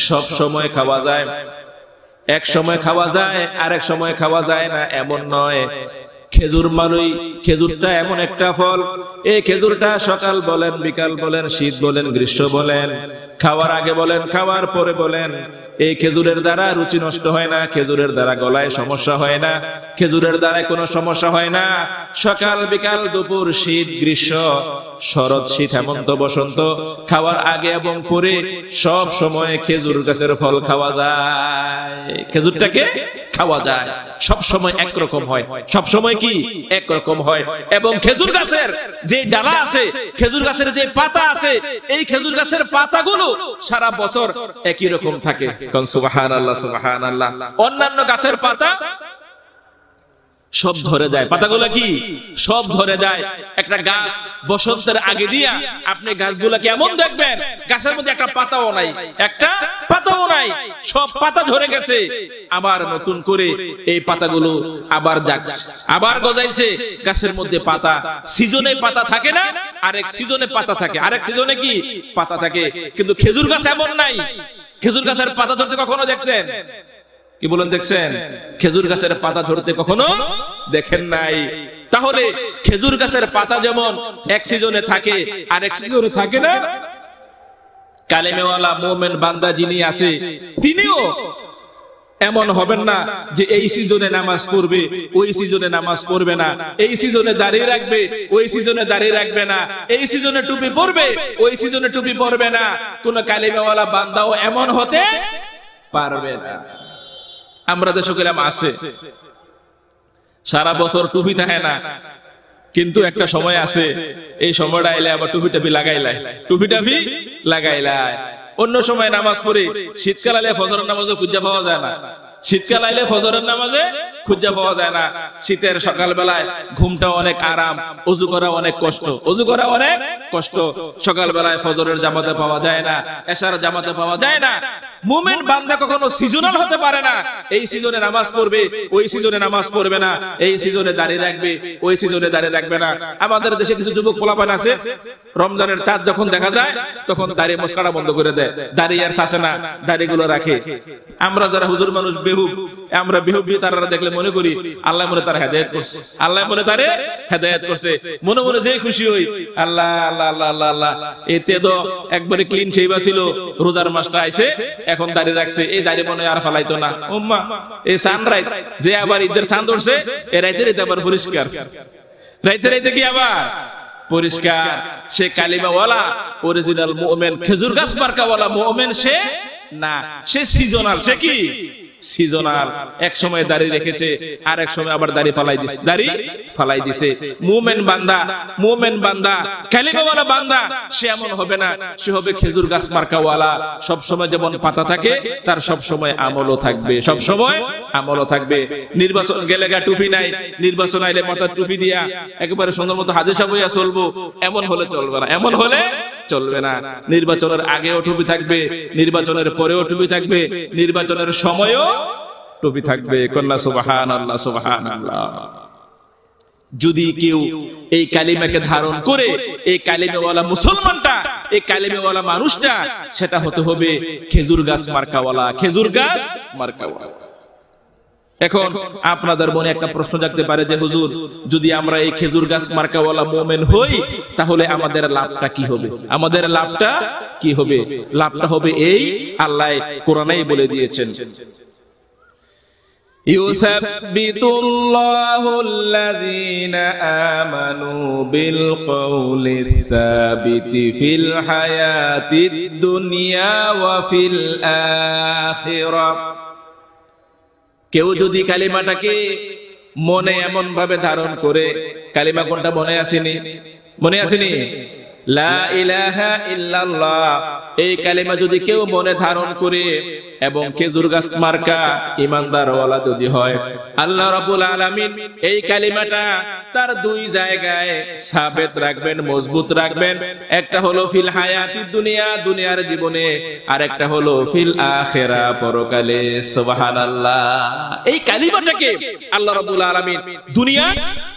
সব সময় খাওয়া যায়, এক সময় খাওয়া যায় আর এক সময় খাওয়া যায় না এমন নয়। খেজুর মানেই, খেজুরটা এমন একটা ফল, এই খেজুরটা সকাল বলেন, বিকাল বলেন, শীত বলেন, গ্রীষ্ম বলেন, খাওয়ার আগে বলেন, খাওয়ার পরে বলেন, এই খেজুরের দ্বারা রুচি নষ্ট হয় না, খেজুরের দ্বারা গলায় সমস্যা হয় না, খেজুরের দ্বারা কোনো সমস্যা হয় না। সকাল বিকাল দুপুর, শীত গ্রীষ্ম, শরৎ শীত হেমন্ত বসন্ত, খাওয়ার আগে এবং পরে সব সময় খেজুর গাছের ফল খাওয়া যায়। খেজুরটাকে খাওয়া যায়, সব সময় একরকম হয়, সব সময় কি একরকম হয়। এবং খেজুর গাছের যে ডালা আছে, খেজুর গাছের যে পাতা আছে, এই খেজুর গাছের পাতাগুলো সারা বছর একই রকম থাকে। সুবহানাল্লাহ, সুবহানাল্লাহ। অন্যান্য গাছের পাতা সব ধরে যায়, পাতাগুলো কি সব ধরে যায়। একটা গাছ বসন্তের আগে দিয়া আপনি গাছগুলা কেমন দেখবেন, গাছের মধ্যে একটা পাতাও নাই, একটা পাতাও নাই, সব পাতা ধরে গেছে। আবার নতুন করে এই পাতাগুলো আবার জাগছে, আবার গজাইছে। গাছের মধ্যে পাতা, সিজনে পাতা থাকে না, আরেক সিজনে পাতা থাকে, আরেক সিজনে কি পাতা থাকে। কিন্তু খেজুর গাছ এমন নাই। খেজুর গাছের পাতা ধরতে কখনো দেখছেন? কি বলেন, দেখছেন? খেজুর গাছের পাতা ধরতে কখনো দেখেন নাই। তাহলে খেজুর গাছের পাতা যেমন এক সিজনে থাকে আর এক সিজনে থাকে না, কালেমাওয়ালা মুমিন বান্দা যিনি আছে তিনিও এমন হবেন না যে এই সিজনে নামাজ পড়বে, ওই সিজনে নামাজ পড়বে না, এই সিজনে দাঁড়িয়ে রাখবে, ওই সিজনে দাঁড়িয়ে রাখবে না, এই সিজনে টুপি পরবে, ওই সিজনে টুপি পরবে না। কোন কালেমাওয়ালা বান্দাও এমন হতে পারবে না। আমরা দেশে গেলাম আছে, সারা বছর টুপি থাকে না, কিন্তু একটা সময় আছে, এই সময়টা আইলে আবার টুপি টাপি লাগাইলাই, টুপি টাপি লাগাইলাই। অন্য সময় নামাজ পড়ি, শীতকাল আইলে ফজরের নামাজও খুঁজে পাওয়া যায় না, শীতকাল আইলে ফজরের নামাজে খুঁজে পাওয়া যায় না। শীতের সকাল বেলায় ঘুমটা অনেক আরাম, ওযু করা অনেক কষ্ট, ওযু করা অনেক কষ্ট। সকাল বেলায় ফজরের জামাতে পাওয়া যায় না, এশার জামাতে পাওয়া যায় না। মুমিন বান্দা কখনো সিজনাল হতে পারে না। এই সিজনে নামাজ পড়বে, ওই সিজনে নামাজ পড়বে না, এই সিজনে দাঁড়িয়ে রাখবে, ওই সিজনে দাঁড়িয়ে রাখবে না। আমাদের দেশে কিছু যুবক পোলাপান আছে, রমজানের চাঁদ যখন দেখা যায় তখন দাড়ি মোছকাটা বন্ধ করে দেয়, দাড়ি আর চাষে না, দাড়িগুলো রাখে। আমরা যারা হুজুর মানুষ বেহুব, আমরা বেহুব তারা দেখলে মনে করি আল্লাহ মনে তার হেদায়েত করছে, আল্লাহ মনে তারে হেদায়েত করছে। মনে মনে যে খুশি হই, আল্লাহ আল্লাহ আল্লাহ আল্লাহ আল্লাহ, এতে তো একবারে ক্লিন শেভা ছিল, রোজার মাসটা আইছে, এখন দাড়ি রাখছে, এই দাড়ি মনে আর ফালাইতো না। উম্মা এই সানরাইজ যে আবার ঈদের চাঁদ উঠছে, এ রাইতে রাইতে আবার পরিষ্কার, রাইতে রাইতে কি আবার পরিষ্কার। সে কালিমাওয়ালা অরিজিনাল মুমিন, খেজুর গাছ মার্কাওয়ালা মুমিন সে না, সে সিজনাল। সে কি সিজনাল, এক সময় দাড়ি রেখেছে, আর এক সময় আবার দাড়ি ফালাই দিছে, দাড়ি ফালাই দিছে। মুমিন বান্দা, মুমিন বান্দা, কালিমাওয়ালা বান্দা সে এমন হবে না, সে হবে খেজুর গাছ মার্কাওয়ালা। সব সময় যেমন পাতা থাকে, তার সব সময় আমলও থাকবে, সব সময় আমলও থাকবে। নির্বাচন গেলে গা টুপি নাই, নির্বাচন আইলে মাথার টুপি দিয়া একেবারে সুন্দর মতো হাজির সাহেব হইয়া চলবো, এমন হলে চলবে না, এমন হলে চলবে না। নির্বাচনের আগেও টুপি থাকবে, নির্বাচনের পরেও টুপি থাকবে, নির্বাচনের সময়ও টুপি থাকবে। কন্যা সুবহানাল্লাহ, সুবহানাল্লাহ। যদি কেউ এই কালিমাকে ধারণ করে, এই কালিমাওয়ালা মুসলমানটা, এই কালিমাওয়ালা মানুষটা, সেটা হতে হবে খেজুর গাছ মার্কাওয়ালা, খেজুর গাছ মার্কাওয়ালা। এখন আপনাদের মনে একটা প্রশ্ন জাগতে পারে যে হুজুর, যদি আমরা এই খেজুর গাছ মার্কাওয়ালা মুমিন হই, তাহলে আমাদের লাভটা কি হবে? আমাদের লাভটা কি হবে? লাভটা হবে এই, আল্লাহ কোরআনেই বলে দিয়েছেন, ইউসাব্বিতুল্লাহুল্লাযীনা আমানু বিল কওলিস সাবিতি ফিল হায়াতিদ দুনিয়া ওয়া ফিল আখিরাহ। কেউ যদি কালিমাটাকে মনে এমন ভাবে ধারণ করে, কালিমা কোনটা মনে আসেনি? মনে আসেনি? লা ইলাহা ইল্লাল্লাহ। এই কালিমা যদি কেউ মনে ধারণ করে এবং খেজুর গাছ মার্কা ইমানদার ওয়ালা যদি হয়, আল্লাহ রাব্বুল আলামিন এই কালিমাটা তার দুই জায়গায় সাবেত রাখবেন, মজবুত রাখবেন। একটা হলো ফিল হায়াতিদ দুনিয়া, দুনিয়ার জীবনে, আর একটা হলো ফিল আখিরা, পরকালে। সুবহানাল্লাহ। এই কালিমাটাকে আল্লাহ রাব্বুল আলামিন দুনিয়া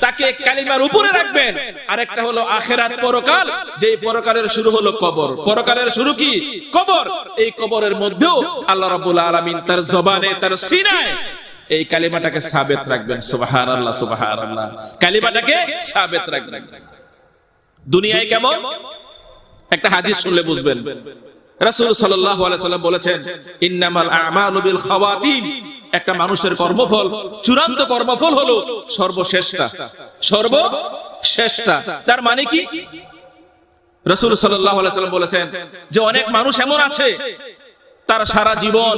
তাকে কালিমার উপরে রাখবেন, আর একটা হলো আখিরাত, পরকাল। যে পরকালের শুরু হলো কবর। পরকালের শুরু কি? কবর। এই কবরের মধ্যেও আল্লাহ রাব্বুল আলামিন তার জবানে, তার সিনায় এই কালিমাটাকে সাবেত রাখবেন। সুবহানাল্লাহ, সুবহানাল্লাহ। কালিমাটাকে সাবেত রাখবেন। দুনিয়ায় কেমন? একটা হাদিস শুনলে বুঝবেন। রাসূল সাল্লাল্লাহু আলাইহি ওয়াসাল্লাম বলেছেন, ইন্নামাল আ'মালু বিল খাওয়াতিম। একটা মানুষের কর্মফল, চূড়ান্ত কর্মফল হলো সর্বশ্রেষ্ঠটা, সর্বশ্রেষ্ঠটা। তার মানে কি? রাসূল সাল্লাল্লাহু আলাইহি ওয়াসাল্লাম বলেছেন যে অনেক মানুষ এমন আছে, তার সারা জীবন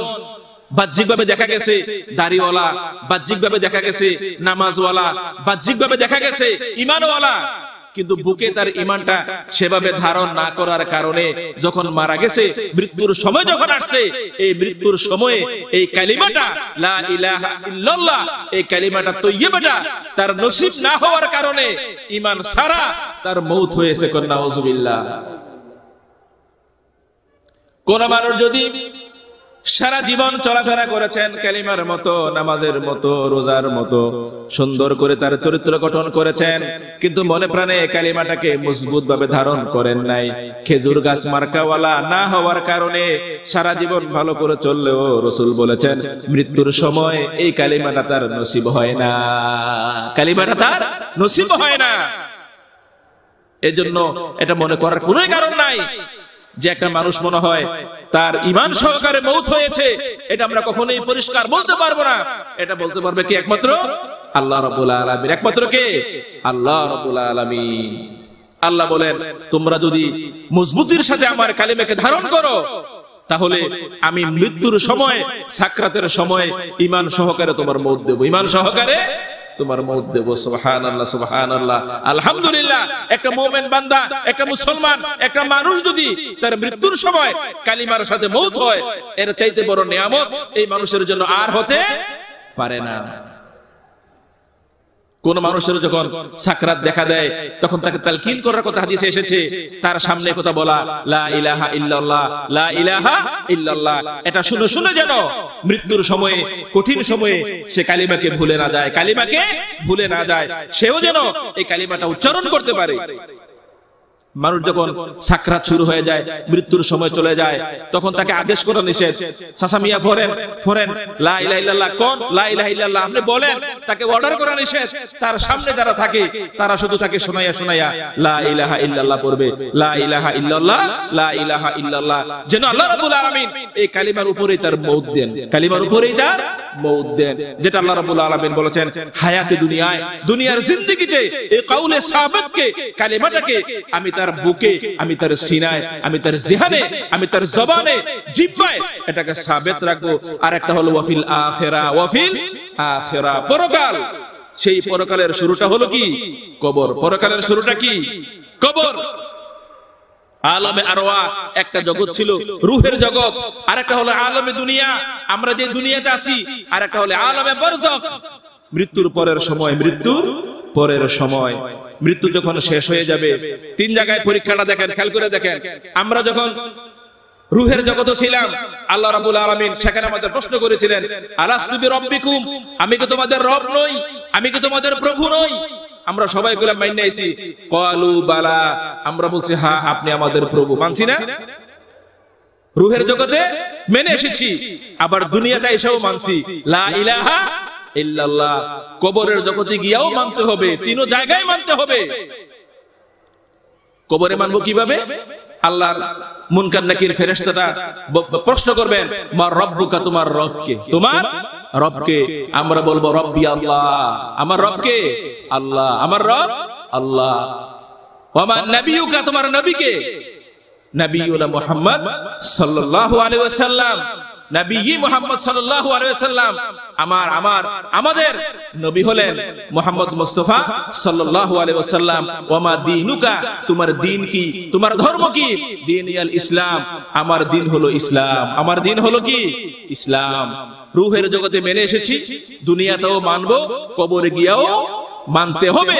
বাহ্যিকভাবে দেখা গেছে দাড়িওয়ালা, বাহ্যিকভাবে দেখা গেছে নামাজওয়ালা, বাহ্যিকভাবে দেখা গেছে ঈমানওয়ালা, কিন্তু বুকে তার ঈমানটা সেভাবে ধারণ না করার কারণে যখন মারা গেছে, মৃত্যুর সময় যখন আসছে, এই মৃত্যুর সময়ে এই কালিমাটা লা ইলাহা ইল্লাল্লাহ, এই কালিমাটা তৈয়্যিবাটা তার নসিব না হওয়ার কারণে ঈমান ছাড়া তার মউত হয়েছে। কন্যা নাউযুবিল্লাহ। কোন মানুষ যদি সারা জীবন চলাফেরা করেছেন কালিমার মতো, নামাজের মতো, রোজার মতো, সুন্দর করে তার চরিত্র গঠন করেছেন, কিন্তু মনে প্রাণে কালিমাটাকে মজবুত ভাবে ধারণ করেন নাই, খেজুর গাছ মার্কাওয়ালা না হওয়ার কারণে সারা জীবন ভালো করে চললেও রাসূল বলেছেন মৃত্যুর সময় এই কালিমাটা তার নসিব হয় না, কালিমাটা তার নসিব হয় না। এজন্য এটা মনে করার কোনো কারণ নাই যে একটা মানুষ মনে হয় তার ঈমান সহকারে মউত হয়েছে। এটা আমরা কখনোই পরিষ্কার বলতে পারবো না। এটা বলতে পারবে কি? একমাত্র আল্লাহ রাব্বুল আলামিন। একমাত্র কে? আল্লাহ রাব্বুল আলামিন। আল্লাহ বলেন, তোমরা যদি মজবুতির সাথে আমার কালিমাকে ধারণ করো, তাহলে আমি মৃত্যুর সময়, সাকরাতের সময় ঈমান সহকারে তোমার মউত দেব, ঈমান সহকারে তোমার মউত দেব। সুবহানাল্লাহ, সুবহানাল্লাহ, আলহামদুলিল্লাহ। একটা মুমিন বান্দা, একটা মুসলমান, একটা মানুষ যদি তার মৃত্যুর সময় কালিমার সাথে মউত হয়, এর চাইতে বড় নিয়ামত এই মানুষের জন্য আর হতে পারে না। কোন মানুষের যখন সাকরাত দেখা দেয়, তখন তাকে তালকিন করার কথা হাদিসে এসেছে, তার সামনে কথা বলা লা ইলাহা ইল্লাল্লাহ, লা ইলাহা ইল্লাল্লাহ। এটা শুনে শুনে যেন মৃত্যুর সময়ে, কঠিন সময়ে সে কালিমাকে ভুলে না যায়, কালিমাকে ভুলে না যায়, সেও যেন এই কালিমাটা উচ্চারণ করতে পারে। মানুষ যখন সাকরাত শুরু হয়ে যায়, মৃত্যুর সময় চলে যায়, তখন তাকে আদেশ করা নিষেধ, সাসামিয়া ফরেন লা ইলাহা ইল্লাল্লাহ, কোন লা ইলাহা ইল্লাল্লাহ আপনি বলেন, তাকে অর্ডার করা নিষেধ। তার সামনে যারা থাকে তারা শুধু তাকে শোনায়া লা ইলাহা ইল্লাল্লাহ পড়বে, লা ইলাহা ইল্লাল্লাহ, লা ইলাহা ইল্লাল্লাহ, যেন আল্লাহ রাব্বুল আলামিন এই কালিমার উপরেই তার মউত দেন, কালিমার উপরেই তার মউত দেন। যেটা আল্লাহ রাব্বুল আলামিন বলেছেন হায়াতে দুনিয়ায়, দুনিয়ার জিন্দেগিতে এই কাউলে সাবিতকে, কালিমাটাকে আমি তার বুকে, আমি তার সিনায়, আমি তার জিহানে, আমি তার জবানে, জিহ্বায় এটাকে সাবিত রাখবো। আর একটা হলো ওয়াফিল আখিরা, ওয়াফিল আখিরা, পরকাল। সেই পরকালের শুরুটা হলো কি? কবর। পরকালের শুরুটা কি? কবর। আলমে আরওয়াহ একটা জগৎ ছিল, রূহের জগৎ। আর একটা হলো আলমে দুনিয়া, আমরা যে দুনিয়াতে আছি। আর একটা হলো আলমে বারজাখ, মৃত্যুর পরের সময়, মৃত্যুর পরের সময় মৃত্যু যখন শেষ হয়ে যাবে, 3 জায়গায় পরীক্ষাটা দেখেন, খেয়াল করে দেখেন। আমরা যখন রূহের জগতে ছিলাম, আল্লাহ রাব্বুল আলামিন সেখানে আমাদের প্রশ্ন করেছিলেন, আলাস্তু বিরাব্বিকুম, আমি কি তোমাদের রব নই, আমি কি তোমাদের প্রভু নই? আমরা সবাই গুলো মাইনে আইছি, ক্বালু বালা, আমরা বলছি হ্যাঁ আপনি আমাদের প্রভু। মানছি না? রূহের জগতে মেনে এসেছি, আবার দুনিয়াতে এসেও মানছি লা ইলাহা ইল্লাল্লাহ। কবরের জগতে গিয়েও মানতে হবে, 3 জায়গায় মানতে হবে। কবরে মানবো কিভাবে? আল্লাহর মুনকার নাকির ফেরেশতাটা প্রশ্ন করবেন, মা রব্বুকা, তোমার রব কে? তোমার রব কে? আমরা বলবো রব্বি আল্লাহ, আমার রব কে? আল্লাহ, আমার রব আল্লাহ। ওয়া মা নাবিয়ুকা, তোমার নবী কে? নবিয়ুনা মুহাম্মদ সাল্লাল্লাহু আলাইহি ওয়াসাল্লাম, নবী মুহাম্মদ সাল্লাল্লাহু আলাইহি ওয়াসাল্লাম আমাদের নবী হলেন মুহাম্মদ মুস্তাফা সাল্লাল্লাহু আলাইহি ওয়াসাল্লাম। ওয়া মা দীনুকা, তোমার দ্বীন কি, তোমার ধর্ম কি? দীনিয়াল ইসলাম, আমার দ্বীন হলো ইসলাম, আমার দ্বীন হলো কি? ইসলাম। রূহের জগতে মেনে এসেছি, দুনিয়াতেও মানবো, কবরে গিয়েও মানতে হবে।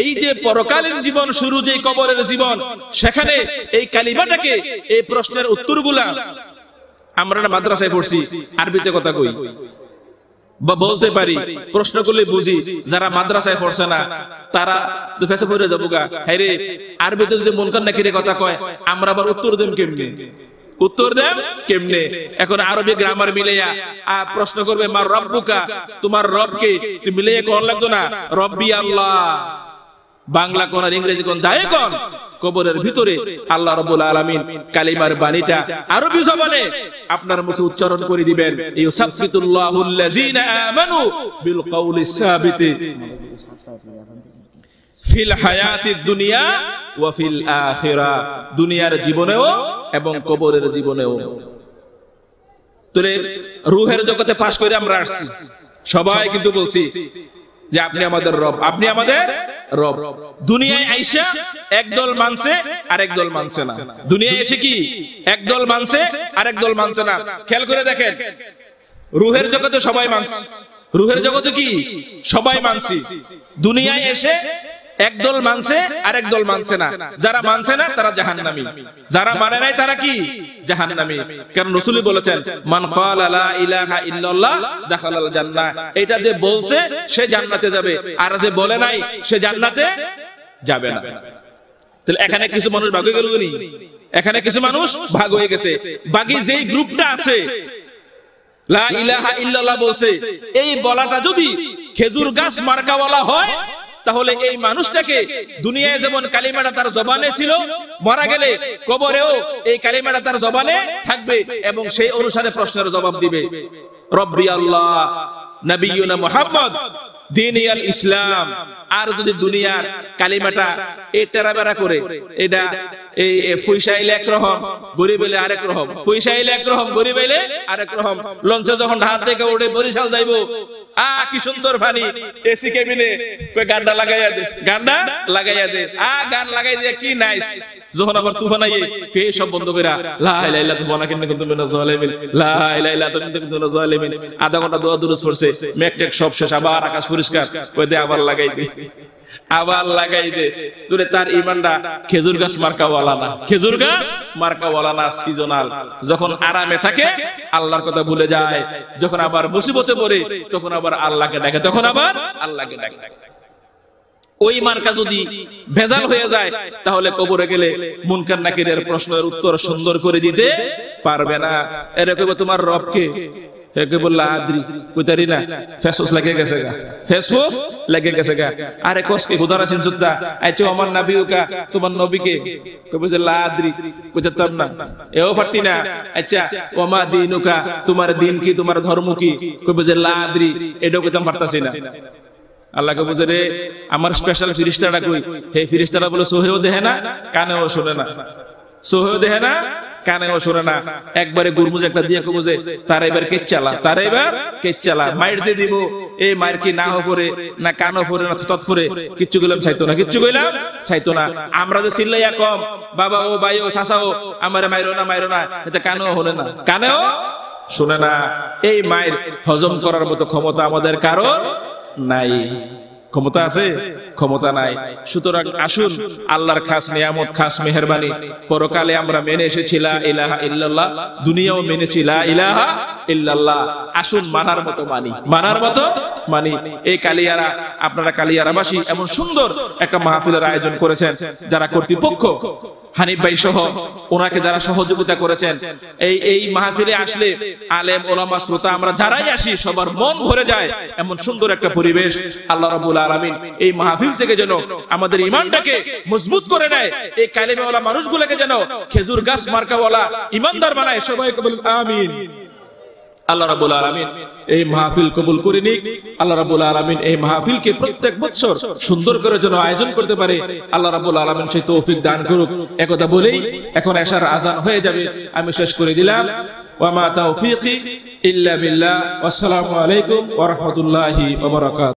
এই যে পরকালীন জীবন শুরু, যে কবরের জীবন, সেখানে এই কালিমাটাকে, এই প্রশ্নের উত্তরগুলা আমরা না মাদ্রাসায় পড়ছি, আরবিতে কথা কই বা বলতে পারি, প্রশ্ন করলে বুঝি। যারা মাদ্রাসায় পড়ছে না তারা তো ফেসে পড়ে যাবো গা, হ্যাঁ রে আরবিতে যদি মুনকার নাকিরের কথা কয়, আমরা আবার উত্তর দেব কেমনে? উত্তর দেব কেমনে? এখন আরবি গ্রামার মিলাইয়া প্রশ্ন করবে, মা রব্বুকা, তোমার রব কে? তুমি মিলাইয়া কোন লাগতো না, রব্বি আল্লাহ। বাংলা কোন আর ইংরেজি কোন যায় কোন? কবরের ভিতরে আল্লাহ রাব্বুল আলামিন কালিমার বাণীটা আরবি জবানে আপনার মুখে উচ্চারণ করে দিবেন, ইউসাব্বিতুল্লাহুল লাযিনা আমানু বিল কওলিস সাবিতি ফিল হায়াতিদ দুনিয়া ওয়া ফিল আখিরা, দুনিয়ার জীবনেও এবং কবরের জীবনেও। তোরে রূহের জগতে পাশ করে আমরা আসছি, সবাই কিন্তু বলছি যে আপনি আমাদের রব, আপনি আমাদের রব। দুনিয়ায় আইসা একদল মানছে আর একদল মানছে না। দুনিয়ায় এসে কি একদল মানছে আর একদল মানছে না। খেয়াল করে দেখেন, রূহের জগতে সবাই মানছে, রূহের জগতে কি সবাই মানছি। দুনিয়ায় এসে একদল মানছে আর একদল মানছে না। যারা মানছে না তারা জাহান্নামী, যারা মানে নাই তারা কি জাহান্নামী। কারণ রাসূল বলেছেন, মান ক্বালা লা ইলাহা ইল্লাল্লাহ দাখালাল জান্নাহ, এটা যে বলছে সে জান্নাতে যাবে, আর যে বলে নাই সে জান্নাতে যাবে না। তাহলে এখানে কিছু মানুষ ভাগ হয়ে গেল, এখানে কিছু মানুষ ভাগ হয়ে গেছে। বাকি যেই গ্রুপটা আছে লা ইলাহা ইল্লাল্লাহ বলছে, এই বলাটা যদি খেজুর গাছ মার্কাওয়ালা হয়, তাহলে এই মানুষটাকে দুনিয়ায় যেমন কালিমাটা তার জবানে ছিল, মারা গেলে কবরেও এই কালিমাটা তার জবানে থাকবে এবং সেই অনুসারে প্রশ্নের জবাব দিবে, রব্বি আল্লাহ, নবিয়ুনা মুহাম্মদ, দীনিয়াল ইসলাম। আর যদি দুনিয়ার কালিমাটা এই টেরাবেরা করে, এটা এই ফুইসাইলে একরকম, গরিব হইলে আরেক রকম, ফুইসাইলে একরকম, গরিব হইলে আরেক রকম। লঞ্চে যখন ঢাকা থেকে উঠে বরিশাল যাইবো, কি সুন্দর পানি, এসি কেবিনে গানটা লাগাইয়া দে, গানটা লাগাইয়া দে, গান লাগাই দিয়ে কি নাইস। যখন আবার তুফান আইয়ে কে সব বন্ধ কইরা লা ইলাহা ইল্লাল্লাহ সুবহানাকা ইন্নী কুনতু মিনাজ জালিমিন, লা ইলাহা ইল্লাল্লাহ কুনতু মিনাজ জালিমিন, আধা ঘন্টা দোয়া দুরূদ পড়ছে, মেঘটেক সব শেষ, আবার আকাশ পরিষ্কার, কই দে আবার লাগাই দে, আবার লাগাই দে। তোরে তার ঈমানটা খেজুর গাছ মার্কাওয়ালা না, খেজুর গাছ মার্কাওয়ালা না, সিজনাল। যখন আরামে থাকে আল্লাহর কথা ভুলে যায়, যখন আবার মুসিবতে পড়ে তখন আবার আল্লাহকে ডাকে, তখন আবার আল্লাহকে ডাকে। ওই মার্কা যদি ভেজাল হয়ে যায়, তাহলে কবরে গেলে মুনকার নাকিরের প্রশ্নের উত্তর সুন্দর করে দিতে পারবে না। এরকম তোমার রবকে একে বললা আদ্রি কইতারি না, ফেসফুস লাগে গেছে গা, ফেসফুস লাগে গেছে গা। আরে কোসকে খুদারা সিন সুত্তা আইছো আমার নবীকা, তোমার নবীকে কইবে যে লা আদ্রি কইতাম না, এও পারতি না। আচ্ছা ওমা দীনুকা, তোমার দিন কি, তোমার ধর্ম কি? কইবে যে লা আদ্রি, এটাও কইতাম পারতাছি না। আল্লাহকে বুঝে রে আমার স্পেশাল ফিরিস্তাটা কই? হে ফিরিস্তাটা বলে সোহেও দেখে না, কানেও শোনে না, সোহেও দেখে না, কানেও শোনে না। একবারে গুরমুজ একটা দিয়ে কবো যে তার এবার কেচ্চালা, তার এবার কেচ্চালা। মাইর যে দিব, এই মায়ের কি না হরে না কানও ফরে না তৎফরে, কিচ্ছু গেলাম চাইতো না, কিচ্ছু গেলাম চাইতো না। আমরা যে চিল্লাইয়া কম বাবা ও ভাই ও চাচা ও আমার মাইরো না, মাইরো না, এটা কানেও হলে না, কানেও শোনে না। এই মায়ের হজম করার মতো ক্ষমতা আমাদের কারো নাই। ক্ষমতা আছে? ক্ষমতা নাই। সুতরাং আসুন আল্লাহর খাস নিয়ামত, খাস মেহেরবানি, পরকালে আমরা মেনে এসেছি লা ইলাহা ইল্লাল্লাহ, দুনিয়াও মেনেছি লা ইলাহা ইল্লাল্লাহ। আসুন মানার মতো মানি, মানার মতো মানি। এই কালিয়ারা, আপনারা কালিয়ারাবাসী এমন সুন্দর একটা মাহফিলের আয়োজন করেছেন, যারা কর্তৃপক্ষ হানিফ ভাই সহ ওনাকে যারা সহযোগিতা করেছেন, এই মাহফিলে আসলে আলেম ওলামা শ্রোতা আমরা যারাই আসি সবার মন ভরে যায়। এমন সুন্দর একটা পরিবেশ আল্লাহ রাব্বুল আলামিন এই মাহফিল থেকে যেন আমাদের ঈমানটাকে মজবুত করে নেয়, এই কালিমাওয়ালা মানুষগুলোকে যেন খেজুর গাছ মার্কাওয়ালা ঈমানদার বানায়। সবাই কবুল আমিন। আল্লাহ রাব্বুল আলামিন এই মাহফিল কবুল করে নিক। আল্লাহ রাব্বুল আলামিন এই মাহফিলকে প্রত্যেক বছর সুন্দর করে যেন আয়োজন করতে পারে, আল্লাহ রাব্বুল আলামিন সেই তৌফিক দান করুক। একথা বলেই এখন এশার আযান হয়ে যাবে, আমি শেষ করে দিলাম। ওয়া মা তাওফীকি ইল্লা বিল্লাহ। আসসালামু আলাইকুম ওয়া রাহমাতুল্লাহি ওয়া বারাকাতুহু।